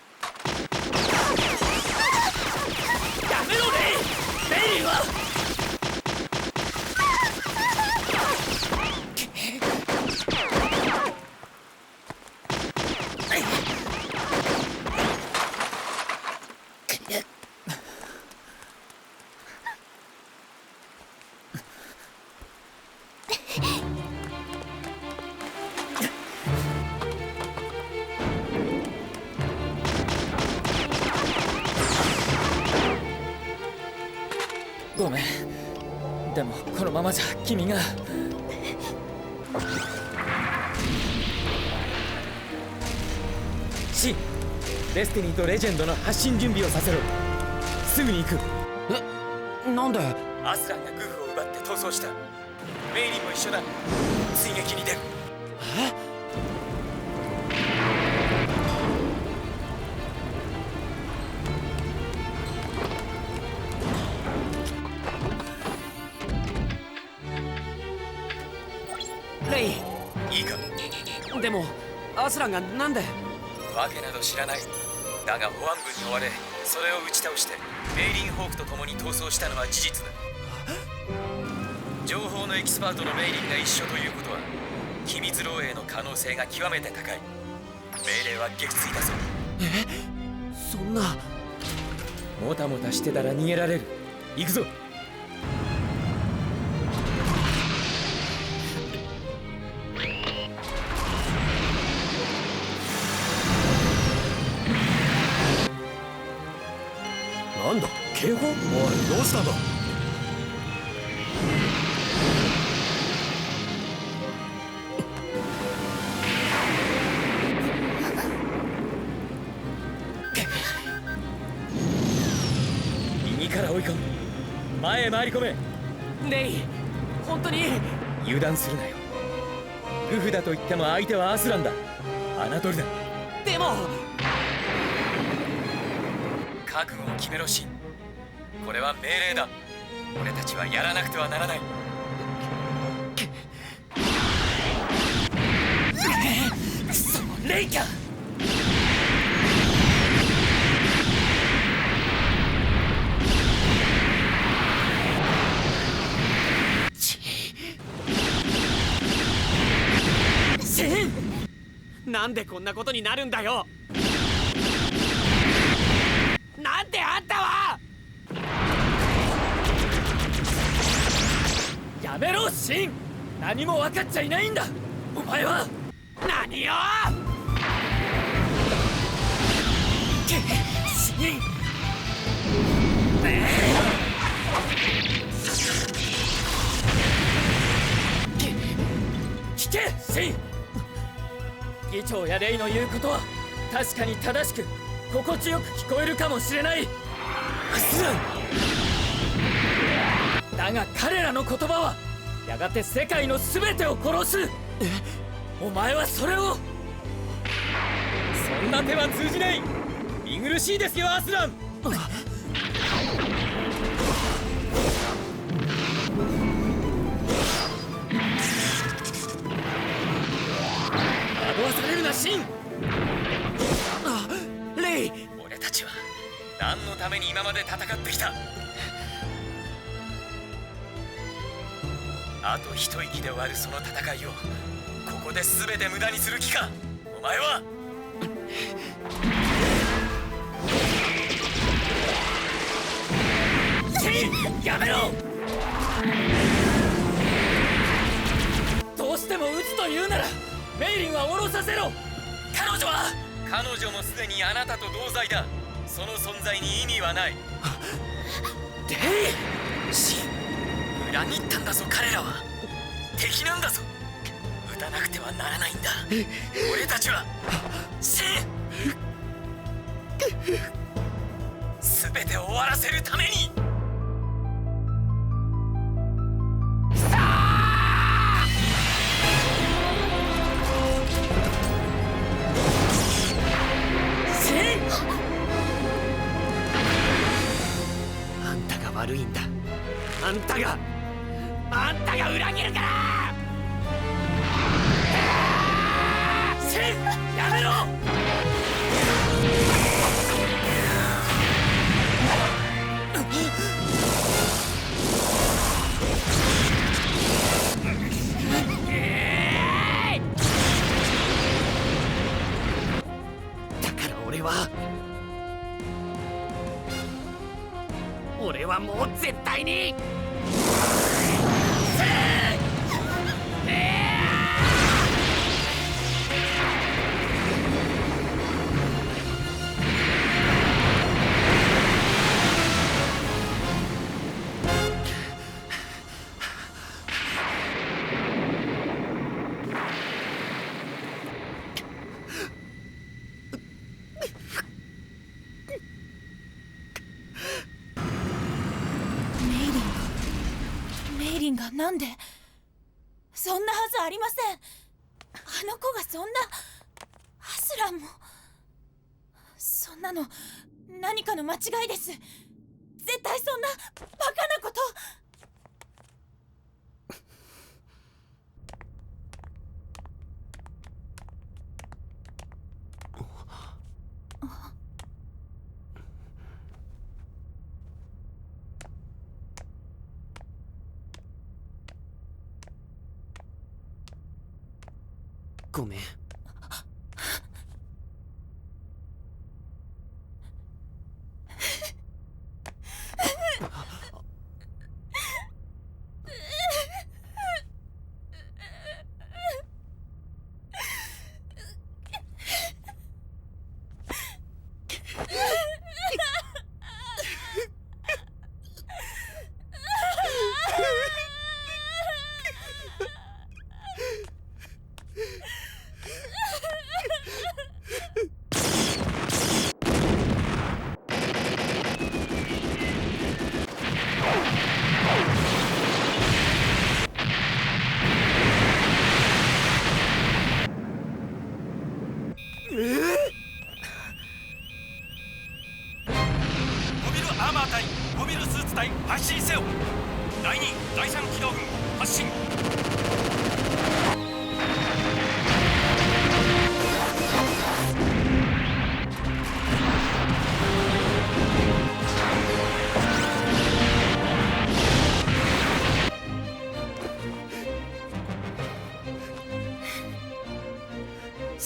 めろレイ！レイはごめん。でもこのままじゃ君が。シン、デスティニーとレジェンドの発進準備をさせろ。すぐに行く。なんで？アスランがグフを奪って逃走した。メイリンも一緒だ。追撃に出る。レイ、いいか。でもアスランがなんで？わけなど知らない。だが保安部に追われ、それを打ち倒してメイリンホークと共に逃走したのは事実だ。情報のエキスパートのメイリンが一緒ということは機密漏洩の可能性が極めて高い。命令は撃墜だぞ。そんな。もたもたしてたら逃げられる。行くぞ。警報？おい、どうしたんだ？右から追い込む。前へ回り込め。レイ、本当に？油断するなよ。グフだと言っても相手はアスランだ。侮るな。でも覚悟を決めろ、シン。これは命令だ。俺たちはやらなくてはならない。くそ、レイか。シン、なんでこんなことになるんだよ。なんであんたは。やめろ、シン。何も分かっちゃいないんだ。お前は何を。シン、聞け、シン。議長やレイの言うことは確かに正しく心地よく聞こえるかもしれない。だが彼らの言葉はやがて世界の全てを殺す。お前はそれを。そんな手は通じない。見苦しいですよ、アスラン。惑わされるな、シン。レイ、俺たちは何のために今まで戦ってきた。あと一息で終わるその戦いをここで全て無駄にする気か、お前は。シン、やめろ。どうしても撃つというならメイリンは降ろさせろ。彼女もすでにあなたと同罪だ。その存在に意味はない。レイ、シン、裏切ったんだぞ。彼らは敵なんだぞ。撃たなくてはならないんだ。俺たちはシン、全てを終わらせるために。あんたが悪いんだ。あんたが裏切るから。シン、やめろ。だから俺はもう絶対に。メイリンがなんで。そんなはずありません。あの子がそんな。アスランもそんなの何かの間違いです。絶対そんなバカなこと。ごめん。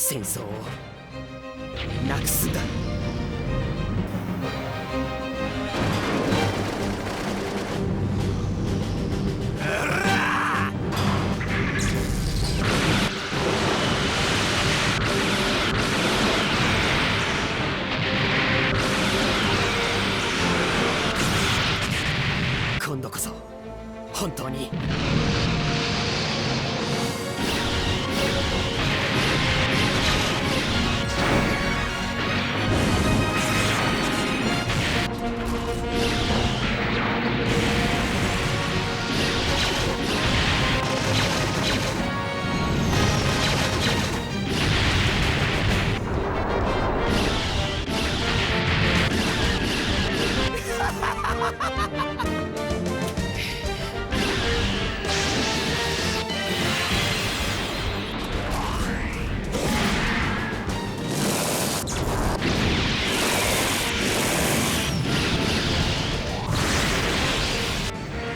戦争をなくすんだ。今度こそ本当に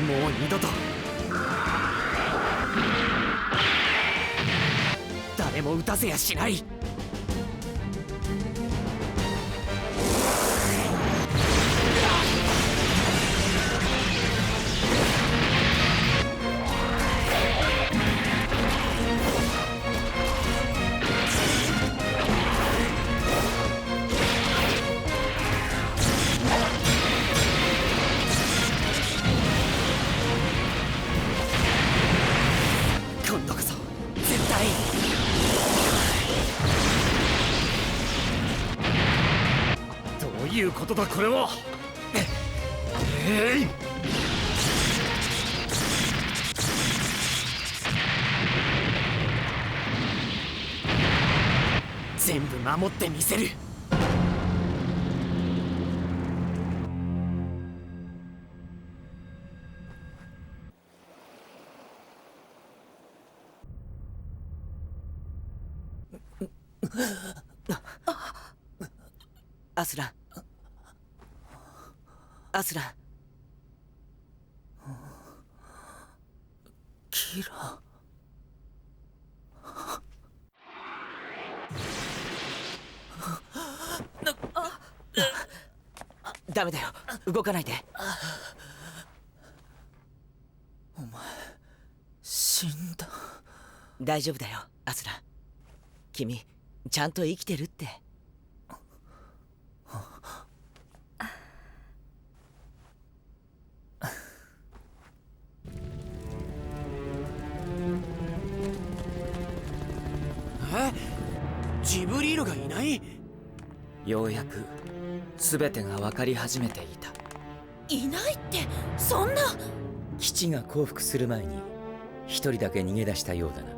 もう二度と誰も撃たせやしない。今度こそ絶対どういうことだこれは。全部守ってみせる。アスラン、アスラン、キラ。ダメだよ、動かないで。お前死んだ。大丈夫だよアスラン、君ちゃんと生きてるって。ジブリールがいない？ようやく全てが分かり始めていた。いないってそんな。基地が降伏する前に一人だけ逃げ出したようだな。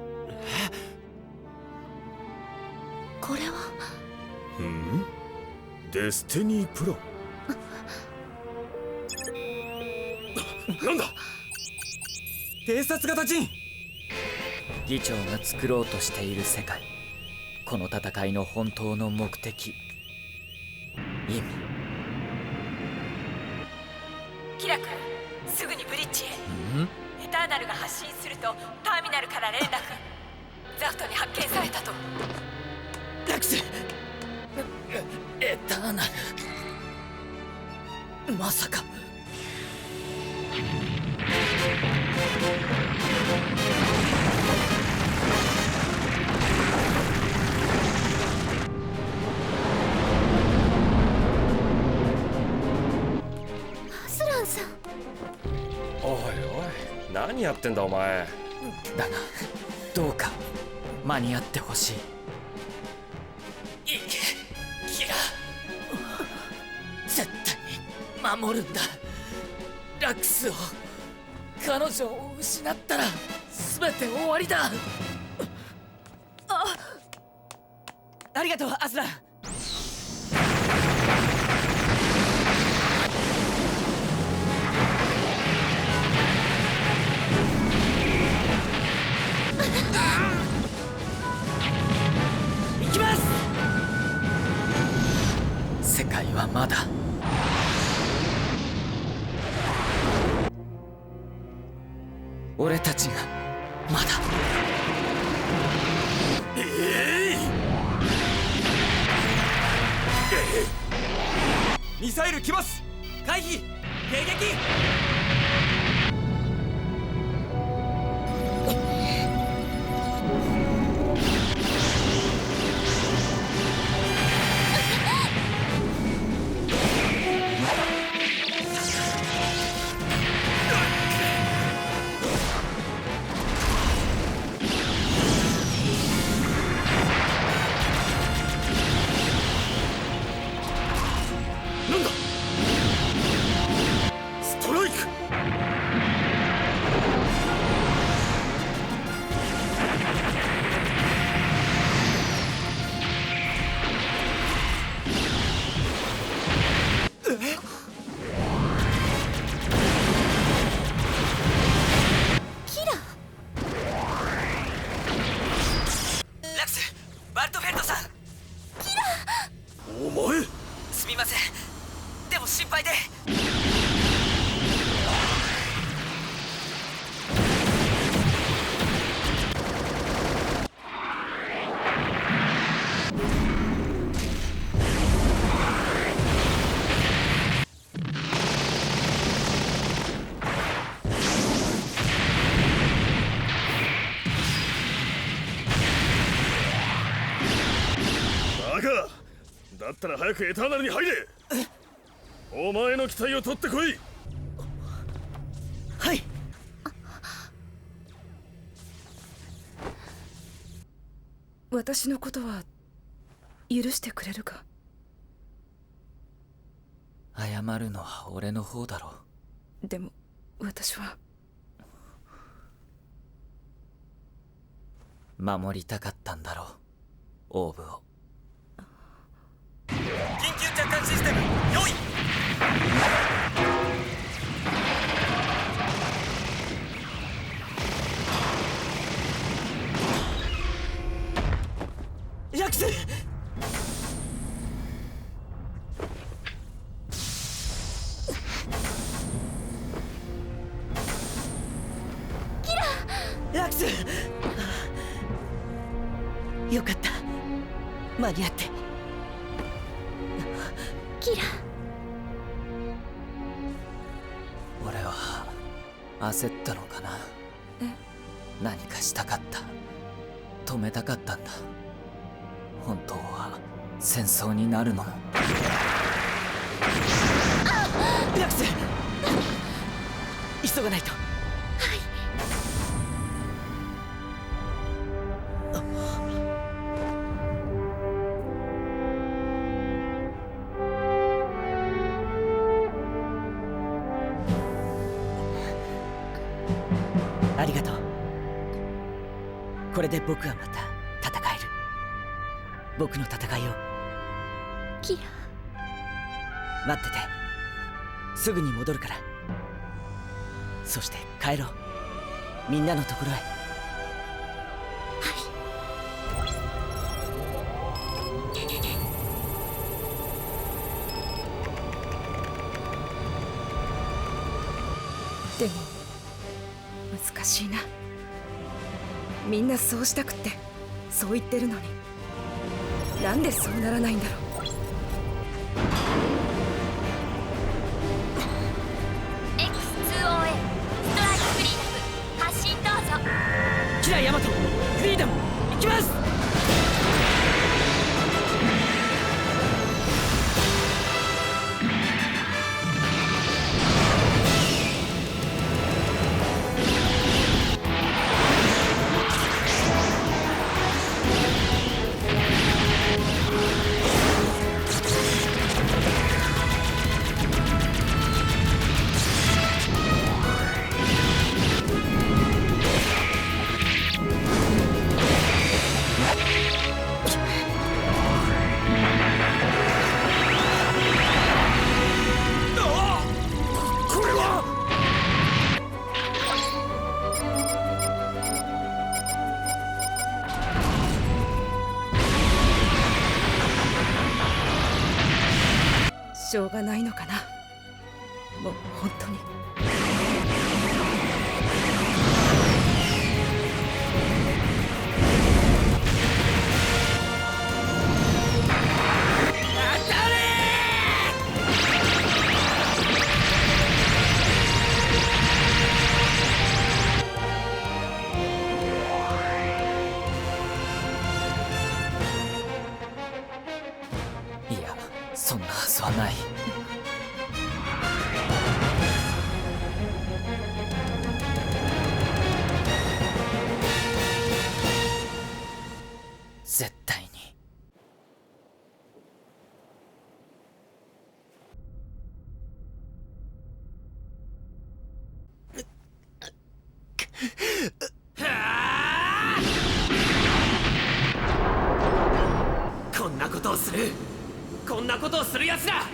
これはデスティニープロなんだ。偵察型人。議長が作ろうとしている世界、この戦いの本当の目的、意味。キラ君、すぐにブリッジへ。エターナルが発進するとターミナルから連絡。ザフトに発見されたと。ラクス、エターナル、まさか。アスランさん。おいおい、何やってんだお前。だがどうか間に合ってほしい。いけ、キラ。絶対に守るんだ。ラクスを、彼女を失ったら全て終わりだ。ありがとうアスラン。行きます。世界はまだ俺たちがまだ。ミサイル来ます。回避、迎撃。だったら早くエターナルに入れ。お前の機体を取ってこい。はい。私のことは許してくれるか。謝るのは俺の方だろう。でも私は守りたかったんだろう、オーブを。緊急着艦システム用意。ヤクス。キラ。ヤクス。よかった、間に合って。キラ。俺は焦ったのかな。何かしたかった、止めたかったんだ。本当は戦争になるのも。ヤクス、急がないと。ありがとう。これで僕はまた戦える。僕の戦いを。キラ。待ってて、すぐに戻るから。そして帰ろう、みんなのところへ。でも難しいな。みんなそうしたくってそう言ってるのに、なんでそうならないんだろう。X2OA ストライクフリーダム発進どうぞ。キラヤマト、フリーダム行きます。しょうがないのかな、もう本当に。当たれー！そんなはずはない。絶対に。こんなことをするやつら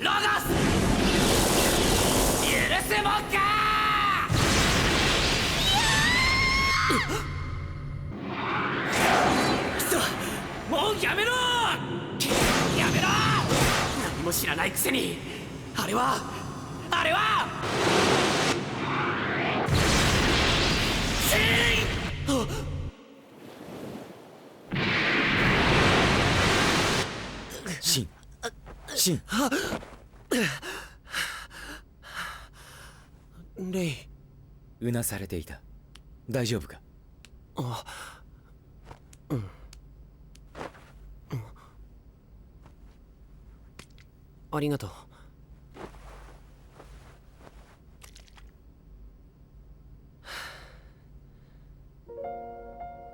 ロゴス許せもんかくそもうやめろ何も知らないくせにあれはシンレイ。うなされていた。大丈夫か？ありがとう。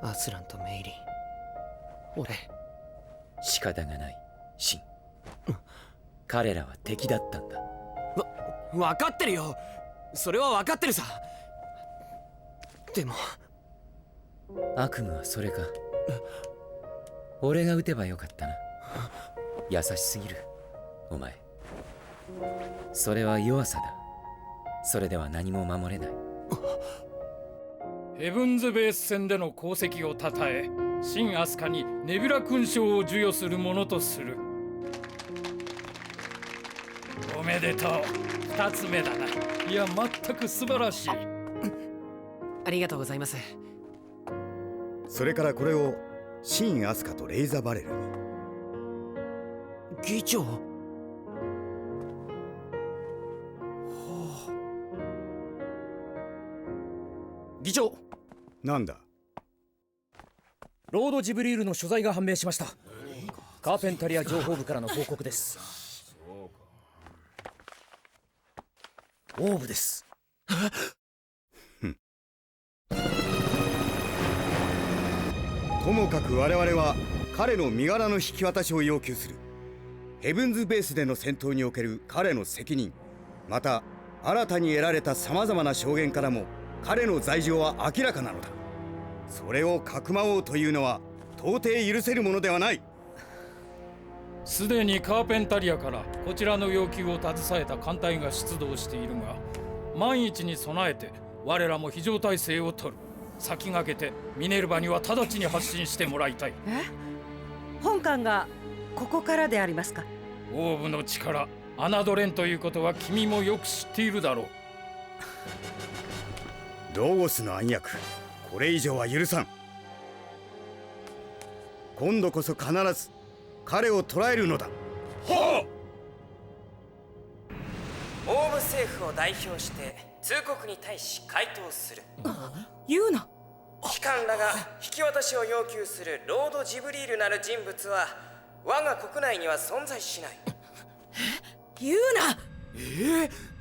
アスランとメイリン、俺仕方がないシン。彼らは敵だったんだ。分かってるよ。それは分かってるさ。でも悪夢はそれか。俺が撃てばよかったな。優しすぎるお前。それは弱さだ。それでは何も守れない。ヘブンズベース戦での功績をたたえ、新アスカにネビュラ勲章を授与するものとする。おめでとう。2つ目だな。いや、全く素晴らしい。ありがとうございます。それからこれをシン・アスカとレイザバレルに。議長。議長。なんだ？ロード・ジブリールの所在が判明しました。カーペンタリア情報部からの報告です。オーブです。ともかく我々は彼の身柄の引き渡しを要求する。ヘブンズベースでの戦闘における彼の責任、また新たに得られたさまざまな証言からも彼の罪状は明らかなのだ。それをかくまおうというのは到底許せるものではない。すでにカーペンタリアからこちらの要求を携えた艦隊が出動しているが、万一に備えて我らも非常態勢を取る。先駆けてミネルヴァには直ちに発進してもらいたい。本艦がここからでありますか？オーブの力侮れんということは君もよく知っているだろう。ロゴスの暗躍、これ以上は許さん。今度こそ必ず彼を捕らえるのだ。はあ！オーブ政府を代表して通告に対し回答する。言うな。機関らが引き渡しを要求するロード・ジブリールなる人物は我が国内には存在しない。言う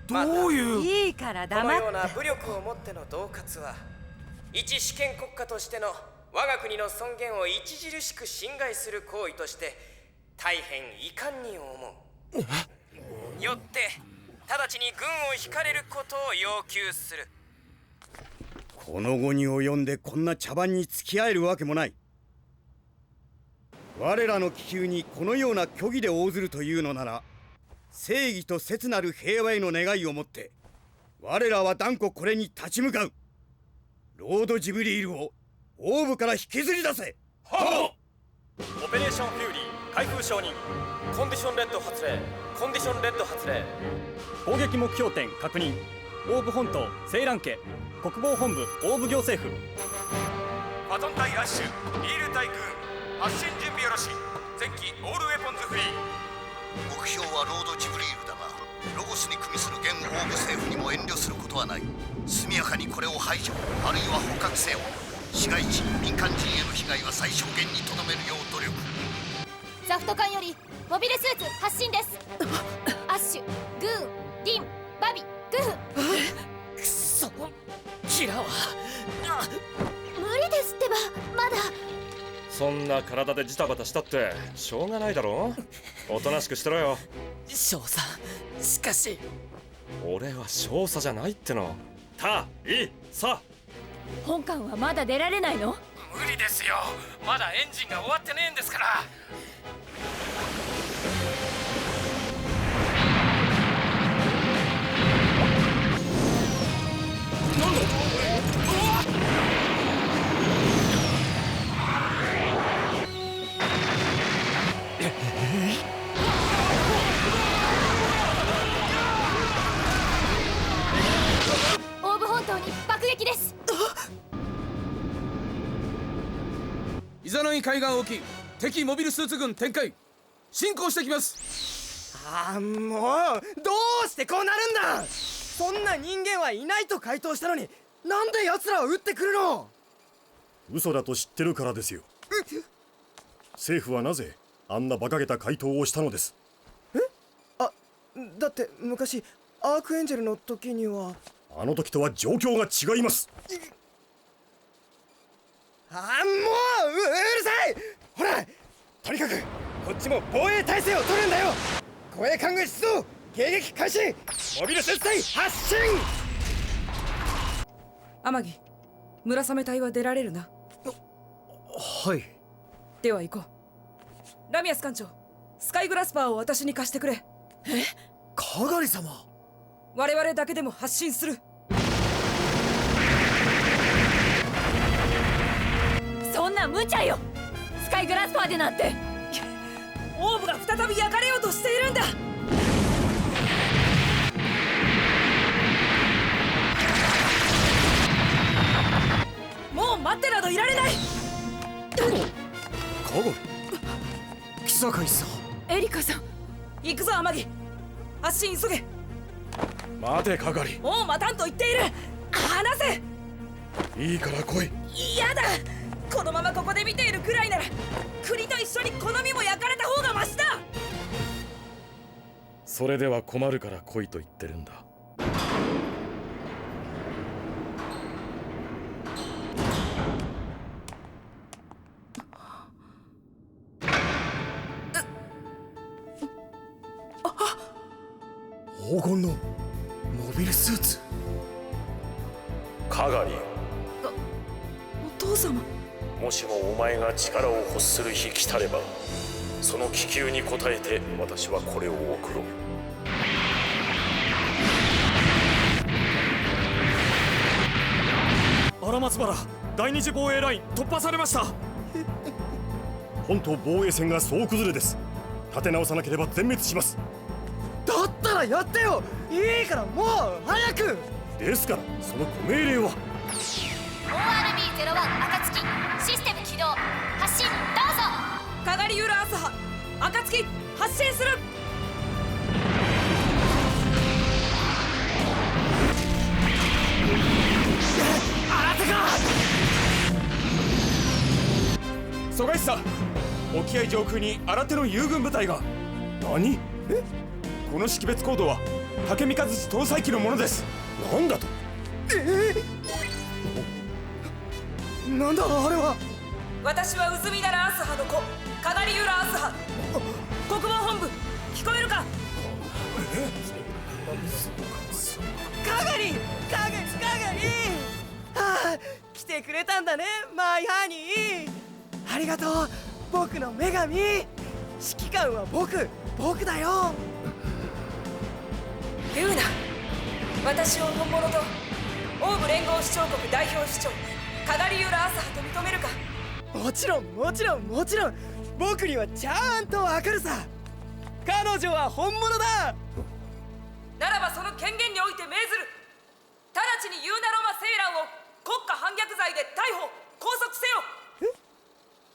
な。どういう。いいから黙って。このような武力をもっての恫喝は一主権国家としての我が国の尊厳を著しく侵害する行為として大変遺憾に思う。よって直ちに軍を引かれることを要求する。この後に及んでこんな茶番に付き合えるわけもない。我らの気球にこのような虚偽で応ずるというのなら、正義と切なる平和への願いをもって我らは断固これに立ち向かう。ロード・ジブリールをオーブから引きずり出せ。はっ。オペレーションフューリー開封承認。コンディションレッド発令。コンディションレッド発令。攻撃目標点確認。オーブ本島セイラン家国防本部オーブ行政府。バトン隊アッシュリール対軍発進準備よろし。前期オールウェポンズフリー。目標はロード・ジブリールだが、ロゴスに組みする現オーブ政府にも遠慮することはない。速やかにこれを排除あるいは捕獲せよ。市街地民間人への被害は最小限にとどめるよう努力。ザフト艦よりモビルスーツ発進です。アッシュ、グーン、リン、バビ、グフ。くそ、キラは無理ですってば、まだ。そんな体でジタバタしたってしょうがないだろ。おとなしくしてろよ。少佐、しかし俺は少佐じゃないっての。いいさ。本艦はまだ出られないの？無理ですよ。まだエンジンが終わってねえんですから。なんだ？オーブ本島に爆撃です。イザナギ海岸沖、敵モビルスーツ軍展開、進行してきます。もうどうしてこうなるんだ。そんな人間はいないと回答したのに、なんで奴らを撃ってくるの。嘘だと知ってるからですよ。政府はなぜあんな馬鹿げた回答をしたのです。だって昔アークエンジェルの時には。あの時とは状況が違います。もううるさい。ほら、とにかくこっちも防衛態勢を取るんだよ。護衛艦軍出動、迎撃開始。モビルスーツ隊発進。天城、村雨隊は出られるな。はい。では行こう。ラミアス艦長、スカイグラスパーを私に貸してくれ。カガリ様。我々だけでも発進する。そんな無茶よ。スカイグラスパーでなんて。オーブが再び焼かれようとしているんだ。もう待ってなどいられない。カガリ、キサカイさん、エリカさん。行くぞ天城、発進急げ。待てカガリ。もう待たんと言っている。離せ。いいから来い。嫌だ。このままここで見ているくらいなら国と一緒に好みも焼かれた方がマシだ。それでは困るから来いと言ってるんだ。黄金のモビルスーツ。カガリ、お父様。もしもお前が力を欲する日来たれば、その気球に応えて私はこれを送ろう。荒松原第二次防衛ライン突破されました。本島防衛線が総崩れです。立て直さなければ全滅します。だったらやってよ。いいからもう早く。ですからそのご命令は。 ORB01 暁、システム起動、発進どうぞ。カガリユーラアスハ、暁発進する。蘇我さん、沖合上空に新手の友軍部隊が。何？この識別コードは竹三和地搭載機のものです。なんだと？なんだあれは。私はウズミダラアスハの子、カガリユーラアスハ。国防本部、聞こえるか？カガリ来てくれたんだね、マイハニー。ありがとう、僕の女神。指揮官は僕だよ。言うな。私を本物とオーブ連合首長国代表首長カガリユーラアスハと認めるか？もちろん。僕にはちゃんとわかるさ。彼女は本物だ。ならばその権限において命ずる。直ちにユーナロマ・セイランを国家反逆罪で逮捕拘束せよ。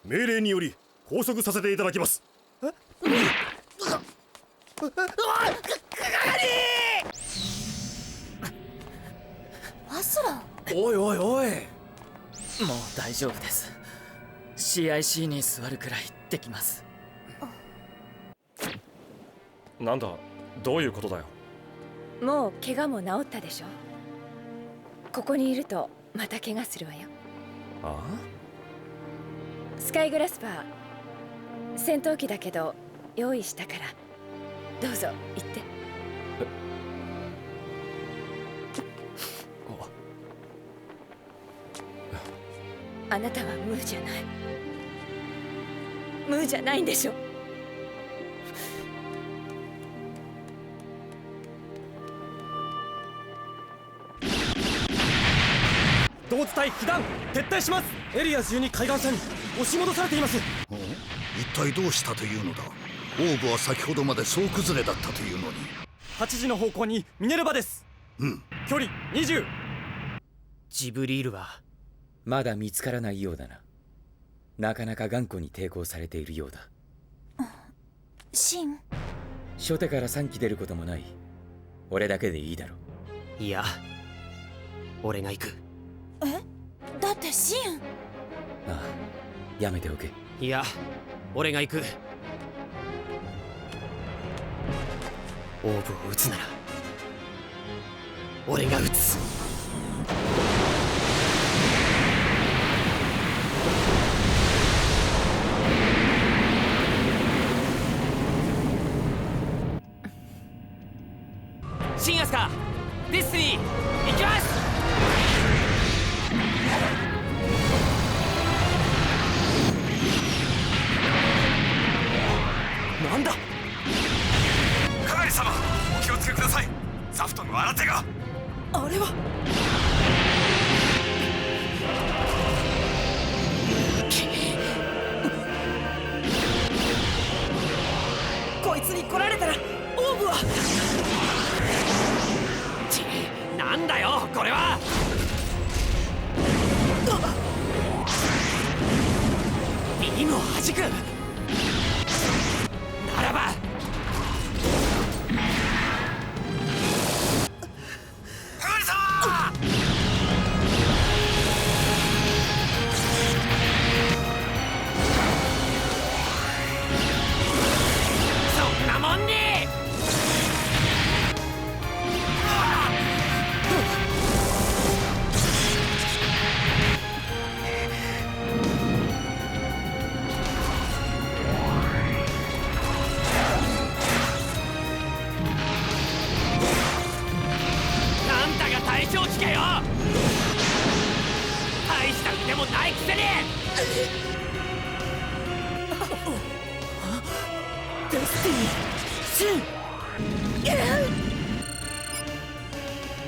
命令により拘束させていただきます。アスラ。おい。もう大丈夫です。CIC に座るくらいできます。なんだ、どういうことだよ。もう怪我も治ったでしょ。ここにいるとまた怪我するわよ。ああ、スカイグラスパー、戦闘機だけど用意したから、どうぞ行って。あなたはムーじゃない。ムーじゃないんでしょ。同図隊被弾撤退します。エリア12海岸線に押し戻されています。一体どうしたというのだ。オーブは先ほどまで総崩れだったというのに。8時の方向にミネルヴァです。距離20。ジブリールはまだ見つからないようだな。なかなか頑固に抵抗されているようだ。シン、初手から3機出ることもない。俺だけでいいだろう。いや、俺が行く。だってシン。ああ、やめておけ。いや、俺が行く。オーブを撃つなら俺が撃つ。シン・アスカ、デスティニー、行きます。なんだ。かがり様、お気をつけください。ザフトンの新手が。あれはこいつに来られたらオーブは。なんだよこれは。ビームを弾くならば。かがり様、そんなもんに。大正気かよ。大した腕もないくせに。デスティニー、シン、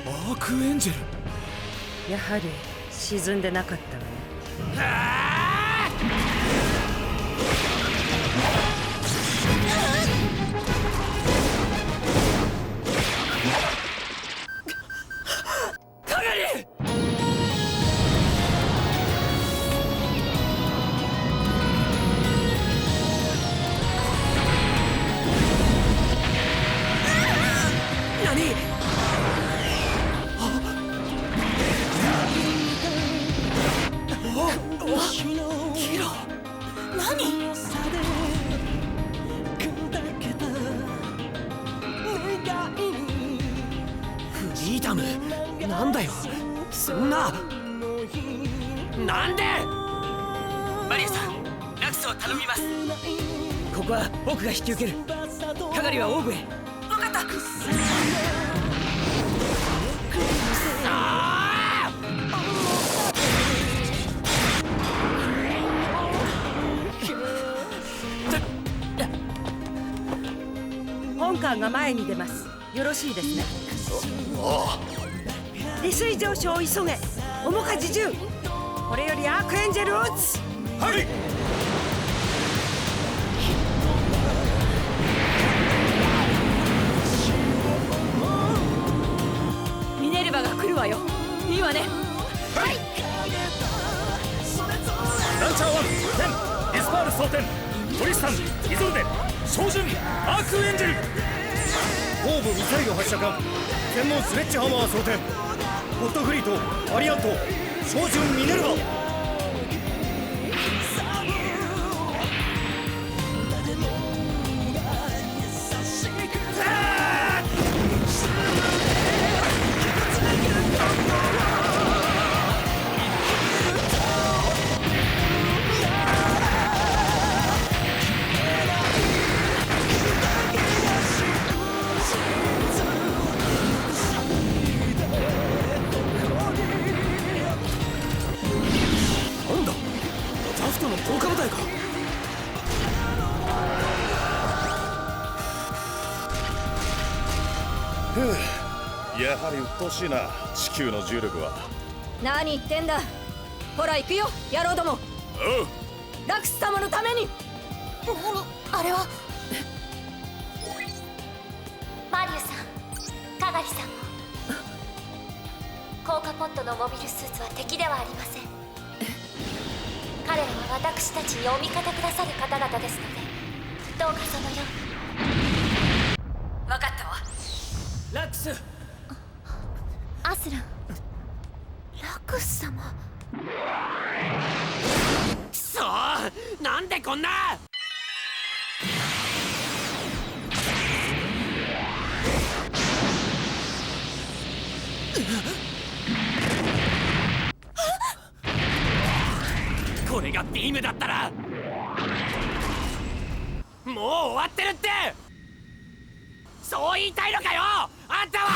アークエンジェル。やはり沈んでなかったわね。なんだよ、そんな。なんで。マリアさん、ラクスを頼みます。ここは僕が引き受ける。かがりはオーブへ。分かった。本艦が前に出ます。よろしいですね。利水上昇を急げ。面か自重。これよりアークエンジェルを撃つ。はい。ミネルヴァが来るわよ。いいわね。はい。ランチャー1、10、ディスパール装填、トリスタン、イゾルデ、照準、アークエンジェル。後部ミサイル発射管、専門スレッジハマー装填、ゴッドフリート、アリアント、照準ミネルヴァ。の効果部隊か。ふう、やはり鬱陶しいな、地球の重力は。何言ってんだ。ほら行くよ野郎ども。おう。ラクス様のために。何あれは。マリュウさん、カガリさんも。効果ポットのモビルスーツは敵ではありません。彼らは私たちにお味方くださる方々ですので、どうかそのように。分かったわ。ラックス。アスラン、ラクス様。くそー、なんでこんな。これがビームだったらもう終わってるって。そう言いたいのかよあんたは。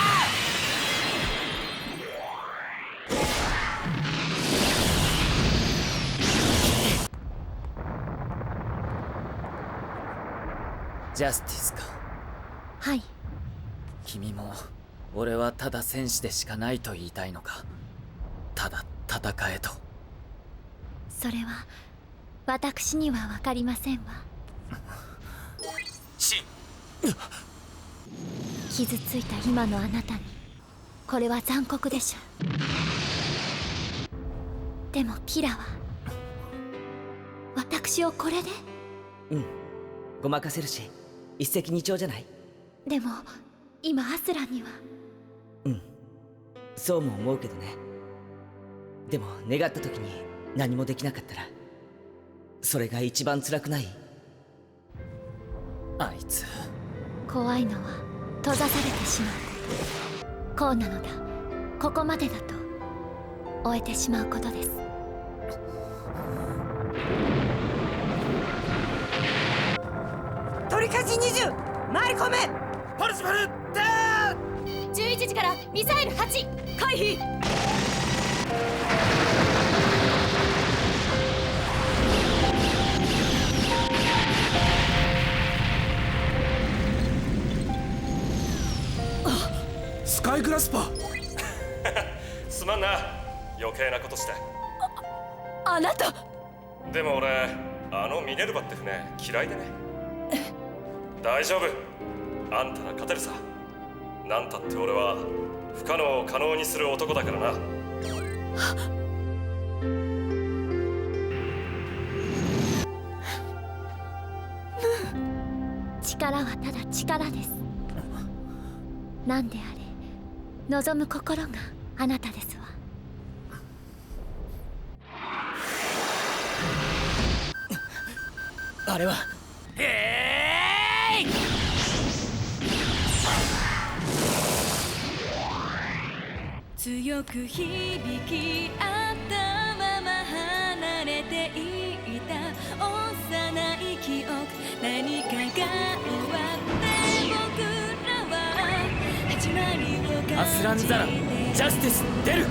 ジャスティスか。はい。君も俺はただ戦士でしかないと言いたいのか。ただ戦えと。それは私には分かりませんわ。シン、傷ついた今のあなたにこれは残酷でしょう。でもキラは私をこれで。うん、ごまかせるし一石二鳥じゃない。でも今アスランには。そうも思うけどね。でも願った時に何もできなかったらそれが一番辛くない？あいつ怖いのは閉ざされてしまう。こうなのだ、ここまでだと終えてしまうことです。取り返し20回り込め。パルスバルダー11時からミサイル8回避。スカイグラスパー。すまんな、余計なことして。あなた。でも俺あのミネルヴァって船嫌いでね。大丈夫、あんたら勝てるさ。なんたって俺は不可能を可能にする男だからな。力はただ力です。何であれ望む心があなたですわ。あれは強く響き合ったまま離れていた幼い記憶。何かが終わって僕らは始まりを感じて。アスランザラ、ジャスティス出る。